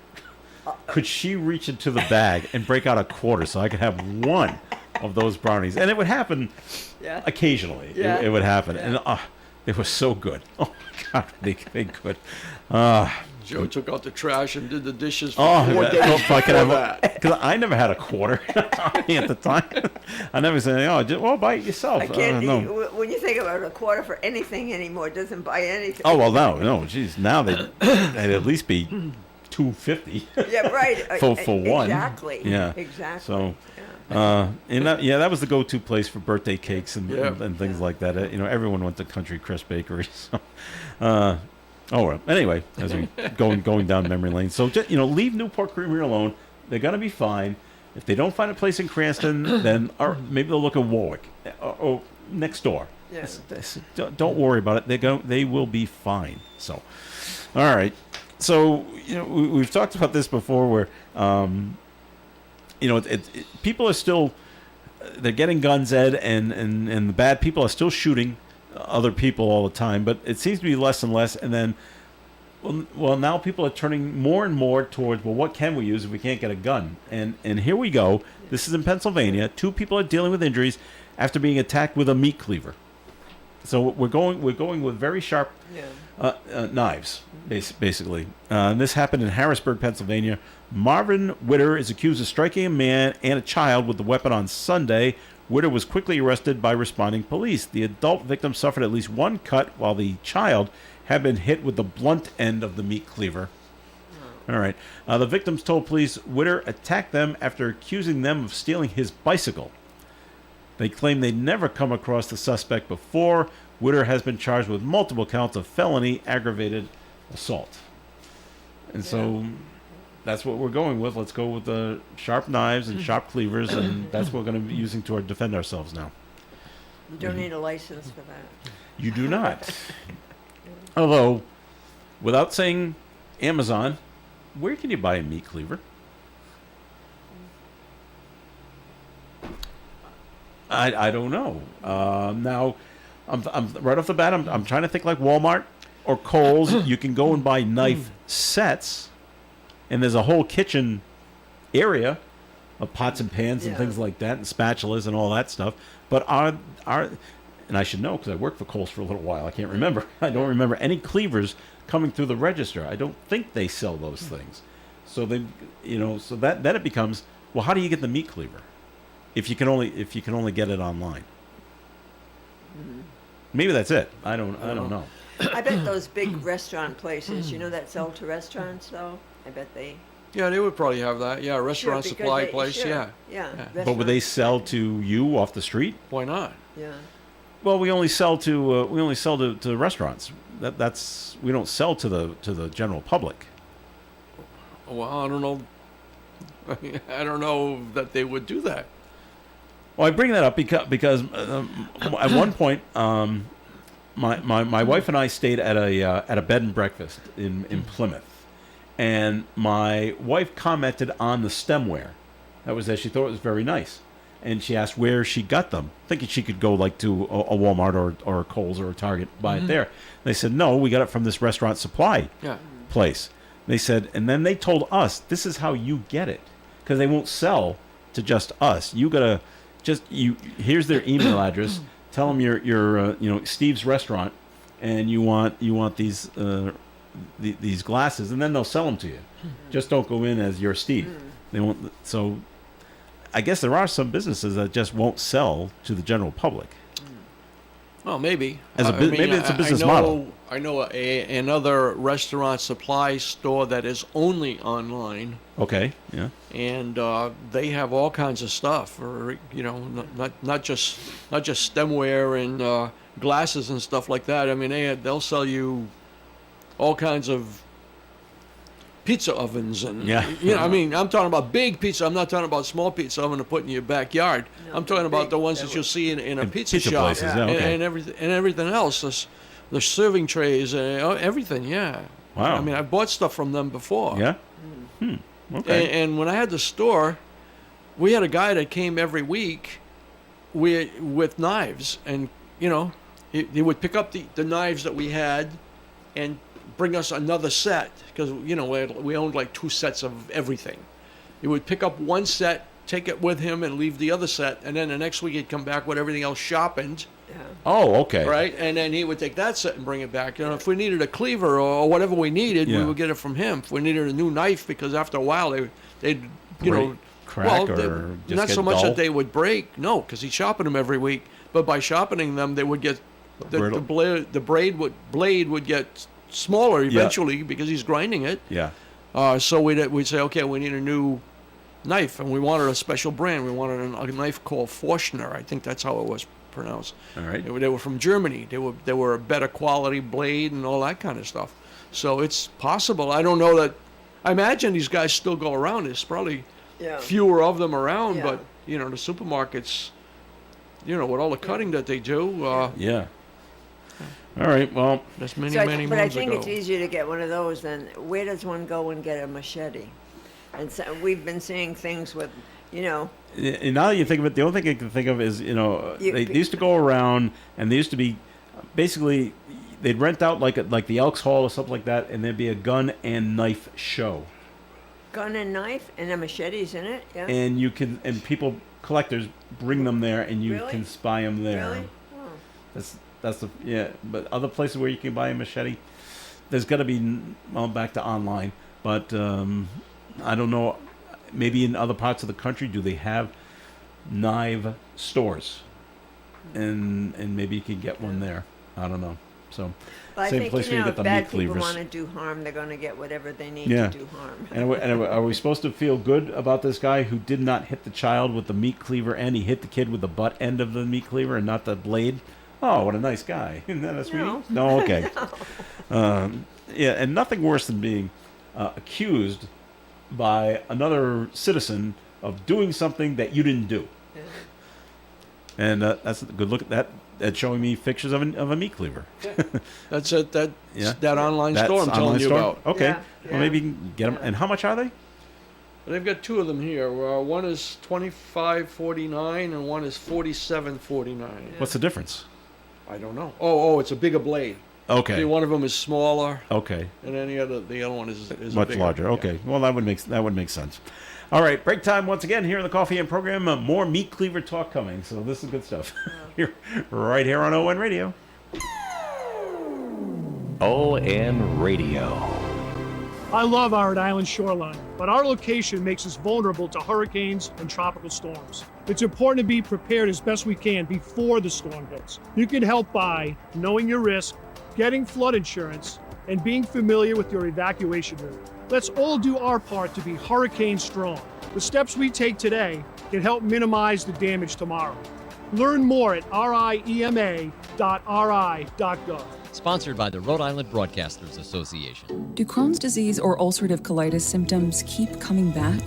Could she reach into the bag and break out $0.25 so I could have one of those brownies? And it would happen occasionally. Yeah. It would happen. And they were so good. Oh my God, they good. Joe took out the trash and did the dishes for Oh, 4 days if I could before have, that. because I never had $0.25 at the time. I never said, buy it yourself. I can't. No. When you think about $0.25 for anything anymore, it doesn't buy anything. Oh well, no, geez. Now they'd at least be $2.50. Yeah, right. for one. Exactly. Yeah. Exactly. So, that was the go-to place for birthday cakes and things like that. Everyone went to Country Crest Bakery. So, Oh, well. Anyway, as we going down memory lane. So, just, leave Newport Creamery alone. They're going to be fine. If they don't find a place in Cranston, then maybe they'll look at Warwick or next door. Yeah. Don't worry about it. They will be fine. So, all right. So, we've talked about this before where, people are still, they're getting guns, Ed, and the bad people are still shooting other people all the time, but it seems to be less and less. And then, well, now people are turning more and more towards, well, what can we use if we can't get a gun? And here we go. This is in Pennsylvania. 2 people are dealing with injuries after being attacked with a meat cleaver. So we're going with very sharp knives, basically. And this happened in Harrisburg, Pennsylvania. Marvin Witter is accused of striking a man and a child with the weapon on Sunday. Witter was quickly arrested by responding police. The adult victim suffered at least 1 cut, while the child had been hit with the blunt end of the meat cleaver. All right. The victims told police Witter attacked them after accusing them of stealing his bicycle. They claim they'd never come across the suspect before. Witter has been charged with multiple counts of felony aggravated assault. And so that's what we're going with. Let's go with the sharp knives and sharp cleavers, and that's what we're going to be using to defend ourselves now. You don't need a license for that. You do not. Although, without saying Amazon, where can you buy a meat cleaver? I don't know. Now, I'm right off the bat. I'm trying to think like Walmart or Kohl's. You can go and buy knife sets, and there's a whole kitchen area of pots and pans and things like that, and spatulas and all that stuff. But are and I should know because I worked for Kohl's for a little while. I can't remember. I don't remember any cleavers coming through the register. I don't think they sell those things. So so that then it becomes, well, how do you get the meat cleaver if you can only get it online? Maybe that's it. I don't know. I bet those big restaurant places, that sell to restaurants, though, I bet they... Yeah, they would probably have that. Yeah, restaurant Sure, because supply they- place. sure, Yeah. Yeah. But would they sell to you off the street? Why not? Yeah. Well, we only sell to restaurants. That's we don't sell to the general public. Well, I don't know. I don't know that they would do that. Well, I bring that up because at one point, my wife and I stayed at a bed and breakfast in Plymouth, and my wife commented on the stemware. That was that she thought it was very nice, and she asked where she got them, thinking she could go like to a Walmart or a Kohl's or a Target, buy it there. They said no, we got it from this restaurant supply place. They said, and then they told us this is how you get it because they won't sell to just us. You gotta here's their email address. Tell them you're Steve's restaurant, and you want these these glasses, and then they'll sell them to you. Just don't go in as your Steve. They won't. So, I guess there are some businesses that just won't sell to the general public. Well, maybe. Maybe it's a business model. I know another restaurant supply store that is only online. Okay. Yeah. And they have all kinds of stuff, or not just stemware and glasses and stuff like that. I mean, they'll sell you all kinds of pizza ovens and I mean, I'm talking about big pizza. I'm not talking about small pizza oven to put in your backyard. No, I'm talking about big, the ones that you'll see in a pizza shop places, okay. and everything else. The serving trays and everything. Yeah. Wow. I mean, I bought stuff from them before. Yeah. Okay. And when I had the store, we had a guy that came every week with knives, and he would pick up the knives that we had and bring us another set because we owned like 2 sets of everything. He would pick up one set, take it with him, and leave the other set, and then the next week he'd come back with everything else sharpened. Yeah. Oh, okay. Right, and then he would take that set and bring it back. If we needed a cleaver or whatever we needed, we would get it from him. If we needed a new knife, because after a while they'd crack or just not get so much dull? that they would break. No, because he sharpened them every week. But by sharpening them, they would get the blade would get smaller eventually because he's grinding it. Yeah. So we'd say, okay, we need a new knife, and we wanted a special brand. We wanted a knife called Forstner. I think that's how it was pronounced. All right. They were from Germany. They were a better quality blade and all that kind of stuff. So it's possible. I don't know that. I imagine these guys still go around. There's probably Yeah. fewer of them around, Yeah. but you know, the supermarkets, you know, with all the cutting that they do, Yeah. All right. Well, that's many, So many but I moons think ago. it's easier to get one of those than where does one go and get a machete? And so we've been seeing things with, you know, and now that you think of it, the only thing I can think of is, You- they used to go around and they used to be basically they'd rent out like the Elks Hall or something like that, and there'd be a gun and knife show, gun and knife and a machete's in it. Yeah. and you can and people collectors bring them there, and you Really? can spy them there. Really? Oh. That's the yeah. But other places where you can buy a machete, there's got to be back to online, but I don't know. Maybe in other parts of the country, do they have knife stores? And maybe you can get one there. I don't know. So But I same think, place you where you know, get the if bad meat people cleavers. want to do harm, they're going to get whatever they need Yeah. to do harm. And are we supposed to feel good about this guy who did not hit the child with the meat cleaver, and he hit the kid with the butt end of the meat cleaver and not the blade? Oh, what a nice guy! Isn't that sweet? No. No, okay. Yeah, and nothing worse than being accused by another citizen of doing something that you didn't do. And that's a good look at that. That's showing me pictures of a meat cleaver. That's it. That Yeah. that online That's store I'm telling online you store? about. Okay. Yeah, Well, yeah. maybe you can get them. And how much are they? They've got two of them here. One is $25.49 and one is $47.49. What's the difference? I don't know. Oh, it's a bigger blade. Okay. See, one of them is smaller, Okay. and then the other one is Much bigger. larger. Yeah. Okay. Well, that would make sense. All right, break time once again here in the Coffee and program. More meat cleaver talk coming. So this is good stuff. Here, right here on ON Radio. ON Radio. I love our Rhode Island shoreline, but our location makes us vulnerable to hurricanes and tropical storms. It's important to be prepared as best we can before the storm hits. You can help by knowing your risk, getting flood insurance, and being familiar with your evacuation route. Let's all do our part to be hurricane strong. The steps we take today can help minimize the damage tomorrow. Learn more at riema.ri.gov. Sponsored by the Rhode Island Broadcasters Association. Do Crohn's disease or ulcerative colitis symptoms keep coming back?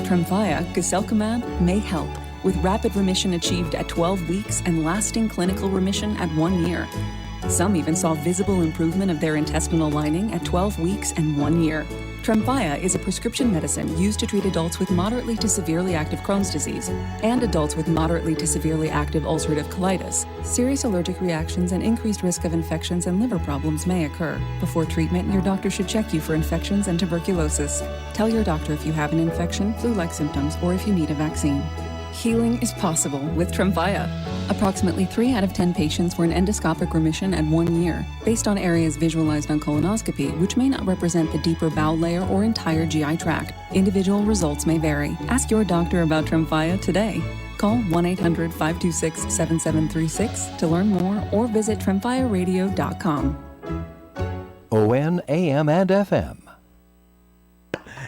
Tremfya, guselkumab, may help, with rapid remission achieved at 12 weeks and lasting clinical remission at 1 year. Some even saw visible improvement of their intestinal lining at 12 weeks and 1 year. Tremfya is a prescription medicine used to treat adults with moderately to severely active Crohn's disease and adults with moderately to severely active ulcerative colitis. Serious allergic reactions and increased risk of infections and liver problems may occur. Before treatment, your doctor should check you for infections and tuberculosis. Tell your doctor if you have an infection, flu-like symptoms, or if you need a vaccine. Healing is possible with Tremfya. Approximately 3 out of 10 patients were in endoscopic remission at 1 year, based on areas visualized on colonoscopy, which may not represent the deeper bowel layer or entire GI tract. Individual results may vary. Ask your doctor about Tremfya today. Call 1-800-526-7736 to learn more or visit tremfyaradio.com. ON, AM, and FM.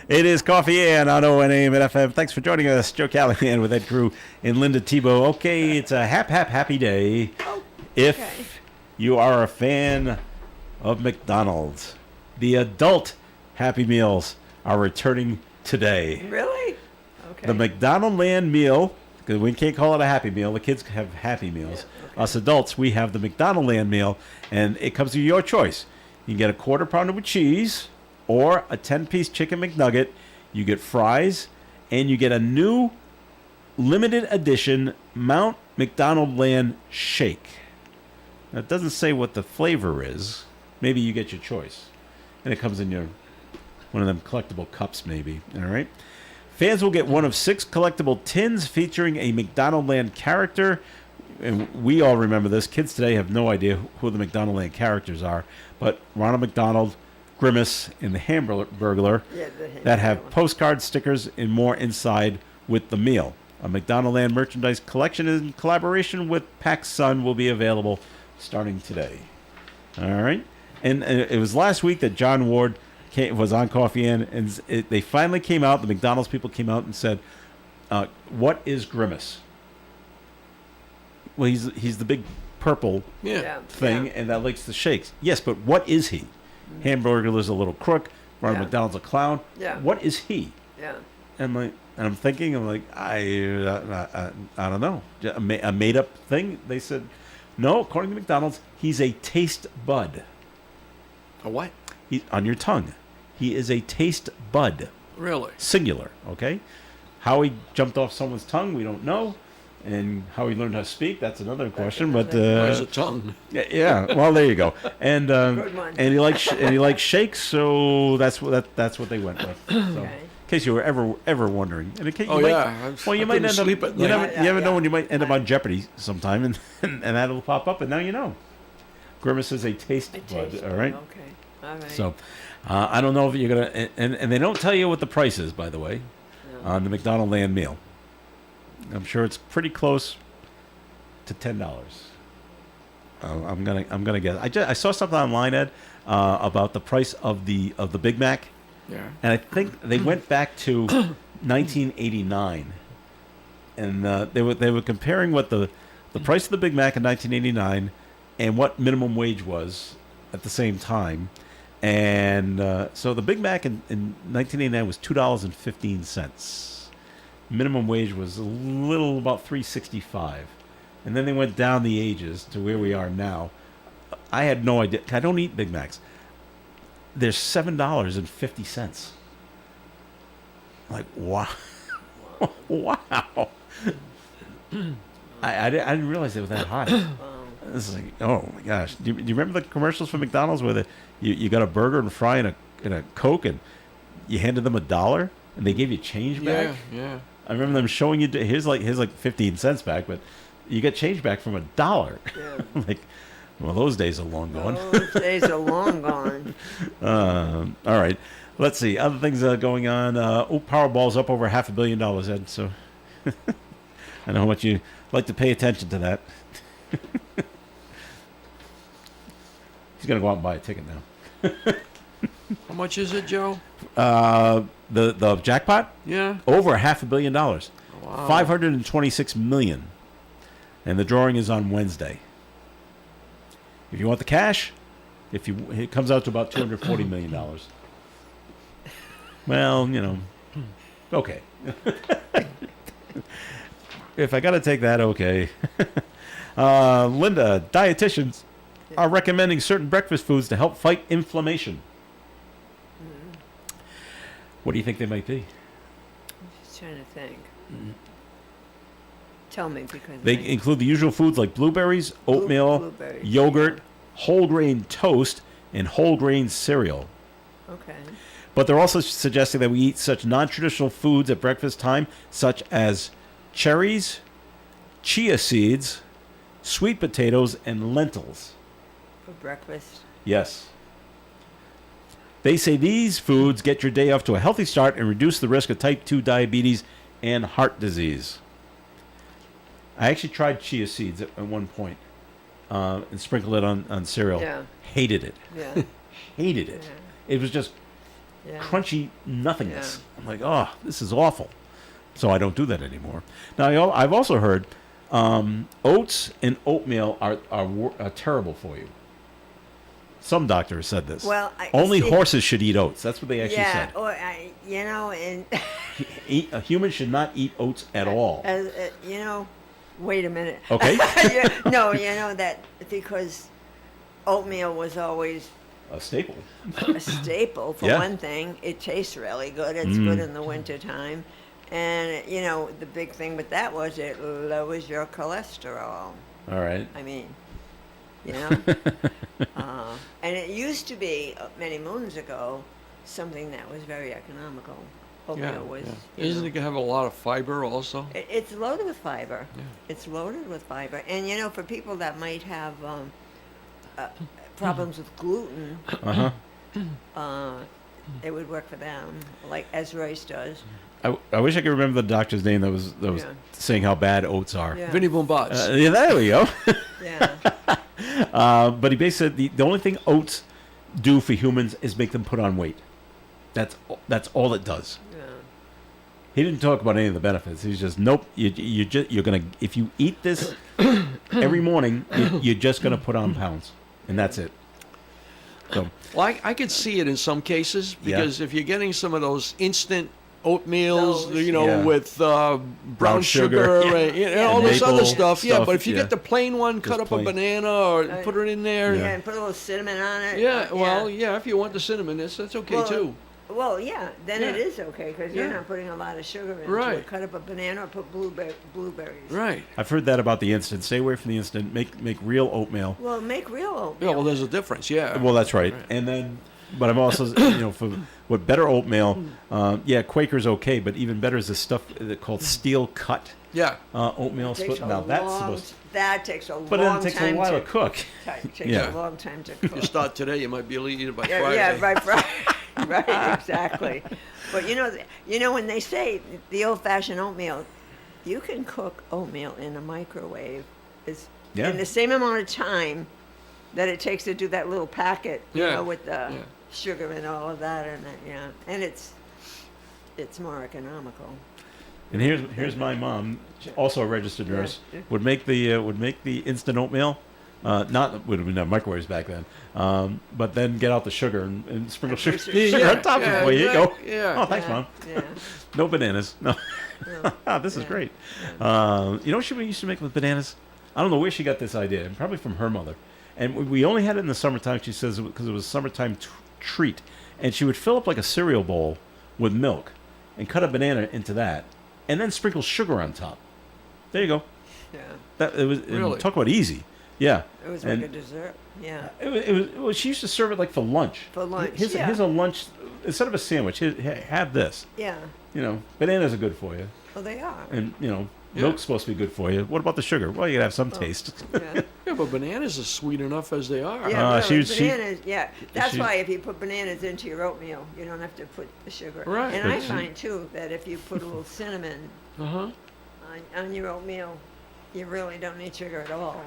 It is Coffee and on ONAM at FM. Thanks for joining us. Joe Callahan with Ed Crew and Linda Tebow. Okay, it's a happy day if you are a fan of McDonald's. The adult Happy Meals are returning today. Really? Okay. The McDonald Land meal, because we can't call it a Happy Meal. The kids have Happy Meals. Us adults, we have the McDonald Land meal, and it comes to your choice. You can get a quarter pounder with cheese, or a 10-piece chicken McNugget. You get fries, and you get a new limited edition Mount McDonald Land shake. Now, it doesn't say what the flavor is. Maybe you get your choice. And it comes in your one of them collectible cups, maybe. All right. Fans will get one of 6 collectible tins featuring a McDonald Land character. And we all remember this. Kids today have no idea who the McDonald Land characters are. But Ronald McDonald, Grimace, and the Hamburglar that have postcard stickers and more inside with the meal. A McDonald Land merchandise collection in collaboration with PacSun will be available starting today. All right. And it was last week that John Ward was on Coffee and they finally came out. The McDonald's people came out and said, "What is Grimace?" Well, he's the big purple thing, and that likes the shakes. Yes, but what is he? Hamburger's a little crook. Ronald Yeah. McDonald's a clown. Yeah. What is he? Yeah. And I'm thinking, I don't know, a made up thing. They said, no. According to McDonald's, he's a taste bud. A what? He's on your tongue. He is a taste bud. Really? Singular. Okay. How he jumped off someone's tongue, we don't know. And how he learned how to speak, that's another question. But Where's a tongue? yeah. Well, there you go. And Good one. and he likes shakes, so that's what they went with. So, in case you were ever wondering. And in case you well, you might end up. sleep at You night. never know when you might end up on Jeopardy sometime, and that'll pop up, and now you know. Grimace is a taste bud. All right. Okay. All right. So, I don't know if you're gonna, and they don't tell you what the price is, by the way, on the McDonald Land meal. I'm sure it's pretty close to $10. I'm gonna guess. I saw something online, Ed, about the price of the Big Mac. Yeah. And I think they went back to 1989, and they were comparing what the price of the Big Mac in 1989 and what minimum wage was at the same time. And so the Big Mac in 1989 was $2.15. Minimum wage was a little about $3.65, and then they went down the ages to where we are now. I had no idea. I don't eat Big Macs. They're $7.50. Like, wow. Wow. I didn't realize they were that high. This is like, oh my gosh. Do you remember the commercials for McDonald's where you got a burger and fry and a Coke, and you handed them $1 and they gave you change back? Yeah. I remember them showing you, here's like 15 cents back, but you get change back from $1. Yeah. Like, well, those days are long gone. Those days are long gone. All right. Let's see. Other things going on. Powerball's up over $500 million, Ed. So I know how much you like to pay attention to that. He's going to go out and buy a ticket now. How much is it, Joe? The jackpot? Yeah. Over $500 million. Wow. $526 million. And the drawing is on Wednesday. If you want the cash, it comes out to about $240 million. Well, okay. If I got to take that, okay. Linda, dietitians are recommending certain breakfast foods to help fight inflammation. What do you think they might be? I'm just trying to think. Tell me, because They include the usual foods like blueberries, oatmeal, blueberries, yogurt, whole grain toast, and whole grain cereal. Okay. But they're also suggesting that we eat such non-traditional foods at breakfast time, such as cherries, chia seeds, sweet potatoes, and lentils. For breakfast. Yes. They say these foods get your day off to a healthy start and reduce the risk of type 2 diabetes and heart disease. I actually tried chia seeds at one point and sprinkled it on cereal. Yeah. Hated it. Yeah. Hated it. Yeah. It was just Yeah. crunchy nothingness. Yeah. I'm like, oh, this is awful. So I don't do that anymore. Now, I've also heard oats and oatmeal are terrible for you. Some doctors said this. Well, only see, horses should eat oats. That's what they actually yeah, said. or and A human should not eat oats at all. wait a minute. Okay. No, that because oatmeal was always A staple. a staple for Yeah. one thing. It tastes really good. It's good in the wintertime. And the big thing with that was it lowers your cholesterol. All right. I mean, and it used to be many moons ago something that was very economical. Oatmeal was. Yeah. Isn't it going to have a lot of fiber also? It's loaded with fiber. Yeah. It's loaded with fiber, and for people that might have problems with gluten, it would work for them, like as Royce does. I wish I could remember the doctor's name that was Yeah. saying how bad oats are. Yeah. Vinny Boombots. Yeah, there we go. Yeah. But he basically said the only thing oats do for humans is make them put on weight. That's all it does. Yeah. He didn't talk about any of the benefits. He's just nope. You're gonna if you eat this every morning, you're just gonna put on pounds, and that's it. So, Well, I could see it in some cases because if you're getting some of those instant oatmeals, Those. Yeah. with brown Brown sugar, sugar. and all this Maple other stuff. Yeah, stuff, but if you yeah. get the plain one, cut Just up plain. a banana or put it in there. Yeah, Yeah, and put a little cinnamon on it. if you want the cinnamon, that's okay Well, too. Well, yeah, then it Yeah. is okay because you're Yeah. not putting a lot of sugar into Right. it. Cut up a banana or put blueberries. Right. I've heard that about the instant. Stay away from the instant. Make real oatmeal. Well, make real oatmeal. Yeah, well, there's a difference. Yeah. Well, that's right. And then, but I'm also, for what better oatmeal, Quaker's okay, but even better is this stuff called steel cut Yeah. oatmeal. Takes a Now that's long- supposed, That takes a but long then it takes time a while to to cook. Takes Yeah. a long time to You cook. start today, you might be able to eat it by Yeah, Friday. right, right, exactly. But when they say the old-fashioned oatmeal, you can cook oatmeal in a microwave. Yeah. In the same amount of time that it takes to do that little packet, Yeah, with the yeah. sugar and all of that, and it's more economical. And here's my mom, also a registered nurse, would make the instant oatmeal. Would have been microwaves back then, but then get out the sugar and sprinkle sugar on top of it. Well, here you go. Yeah. Oh, thanks, Mom. Yeah. No bananas. No. This is great. You know what she used to make with bananas? I don't know where she got this idea. Probably from her mother. And we only had it in the summertime, she says, because it was a summertime treat. And she would fill up like a cereal bowl with milk and cut a banana into that and then sprinkle sugar on top. There you go. Yeah. It was Really? talk about easy. Yeah. It was like a dessert. Yeah. Well, she used to serve it like for lunch. For lunch, Here's a lunch instead of a sandwich. Have this. Yeah. Bananas are good for you, Well, they are. and milk's supposed to be good for you. What about the sugar? Well, you gotta have some taste. Yeah. Yeah, but bananas are sweet enough as they are. Yeah, really, she- bananas. That's she- why if you put bananas into your oatmeal, you don't have to put the sugar. Right. And But I she- find too that if you put a little cinnamon Uh-huh. on your oatmeal, you really don't need sugar at all.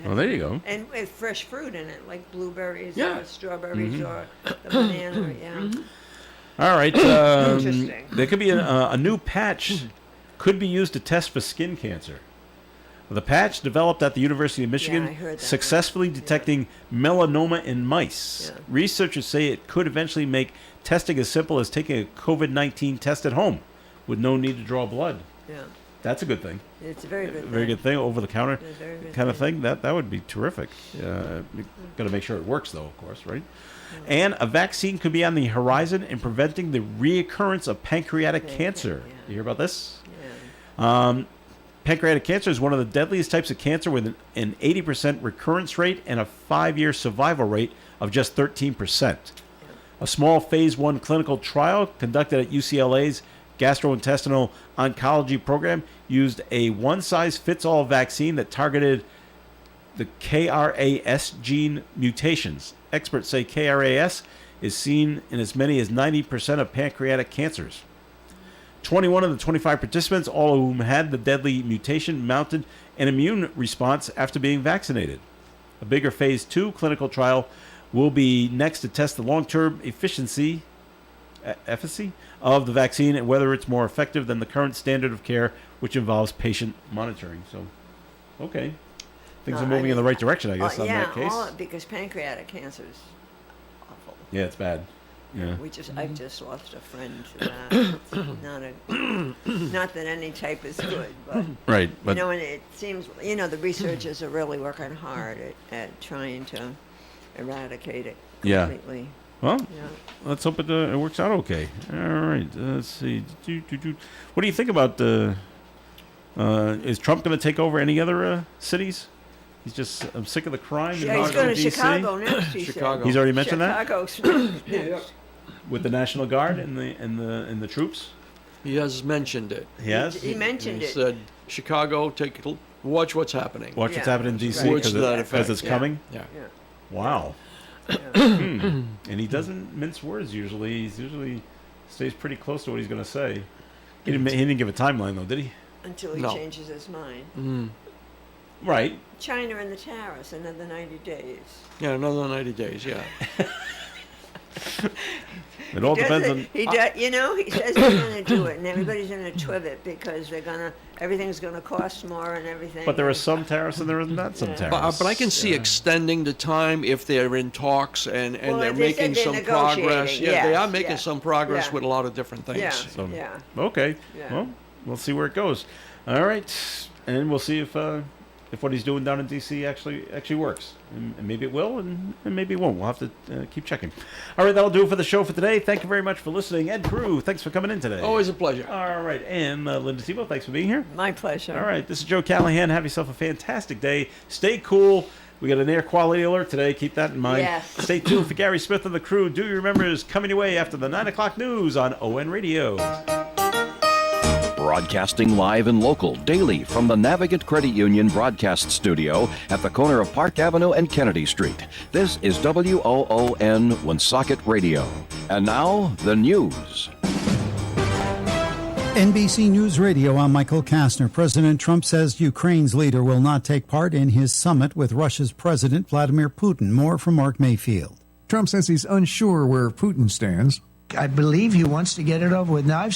Well, there you go. And with fresh fruit in it, like blueberries Yeah. or strawberries Mm-hmm. or the banana. Yeah. All right. Interesting. There could be a new patch could be used to test for skin cancer. The patch developed at the University of Michigan I heard that. successfully detecting melanoma in mice. Yeah. Researchers say it could eventually make testing as simple as taking a COVID-19 test at home with no need to draw blood. Yeah. That's a good thing. It's a very good Very thing. good thing. Over the counter It's a very good kind of thing. That would be terrific. Got to make sure it works, though, of course, right? And a vaccine could be on the horizon in preventing the reoccurrence of pancreatic cancer. yeah. You hear about this? Yeah. Pancreatic cancer is one of the deadliest types of cancer with an 80% recurrence rate and a 5-year survival rate of just 13%. A small phase 1 clinical trial conducted at UCLA's gastrointestinal oncology program used a one-size-fits-all vaccine that targeted the KRAS gene mutations. Experts say KRAS is seen in as many as 90% of pancreatic cancers. 21 of the 25 participants, all of whom had the deadly mutation, mounted an immune response after being vaccinated. A bigger phase 2 clinical trial will be next to test the long-term efficacy of the vaccine and whether it's more effective than the current standard of care, which involves patient monitoring. So, okay. Things are moving in the right direction, I guess, on that case. Because pancreatic cancer is awful. Yeah, it's bad. Yeah. I've just lost a friend to that. Not that any type is good, but Right. But and it seems the researchers are really working hard at trying to eradicate it Yeah. completely. well, Yeah. let's hope it works out okay. All right. Let's see. What do you think about is Trump going to take over any other cities? I'm sick of the crime. in Yeah, he's Washington, going to D.C. Chicago next. He said. Chicago. He's already mentioned that Chicago's next. with the National Guard and the troops. He has mentioned it. He has. He mentioned He it. said, Chicago, watch what's happening. Watch what's Yeah. happening in D.C. Words because to that effect, it's yeah. coming. Yeah. Yeah. Wow. And he doesn't mince words usually. He usually stays pretty close to what he's going to say. He didn't give a timeline though, did he? Until he No. changes his mind. Right. China and the tariffs, another 90 days. Yeah, another 90 days, yeah. It all depends on. He does, he says he's going to do it, and everybody's going to twit because everything's going to cost more and everything. But there are some tariffs and there are not some tariffs. But I can see extending the time if they're in talks and they're they making said they're some progress. negotiating, They yes, are making some progress with a lot of different things. Yeah, So, yeah. Okay. Yeah. Well, we'll see where it goes. All right, and we'll see if what he's doing down in D.C. actually works. And maybe it will, and maybe it won't. We'll have to keep checking. All right, that'll do it for the show for today. Thank you very much for listening. Ed Crew, thanks for coming in today. Always a pleasure. All right, and Linda Tebow, thanks for being here. My pleasure. All right, this is Joe Callahan. Have yourself a fantastic day. Stay cool. We got an air quality alert today. Keep that in mind. Yes. Stay tuned for Gary Smith and the crew. Do you remember is coming your way after the 9 o'clock news on ON Radio. Broadcasting live and local daily from the Navigant Credit Union broadcast studio at the corner of Park Avenue and Kennedy Street. This is WOON Woonsocket Radio. And now, the news. NBC News Radio, I'm Michael Kastner. President Trump says Ukraine's leader will not take part in his summit with Russia's President Vladimir Putin. More from Mark Mayfield. Trump says he's unsure where Putin stands. I believe he wants to get it over with. Now, I've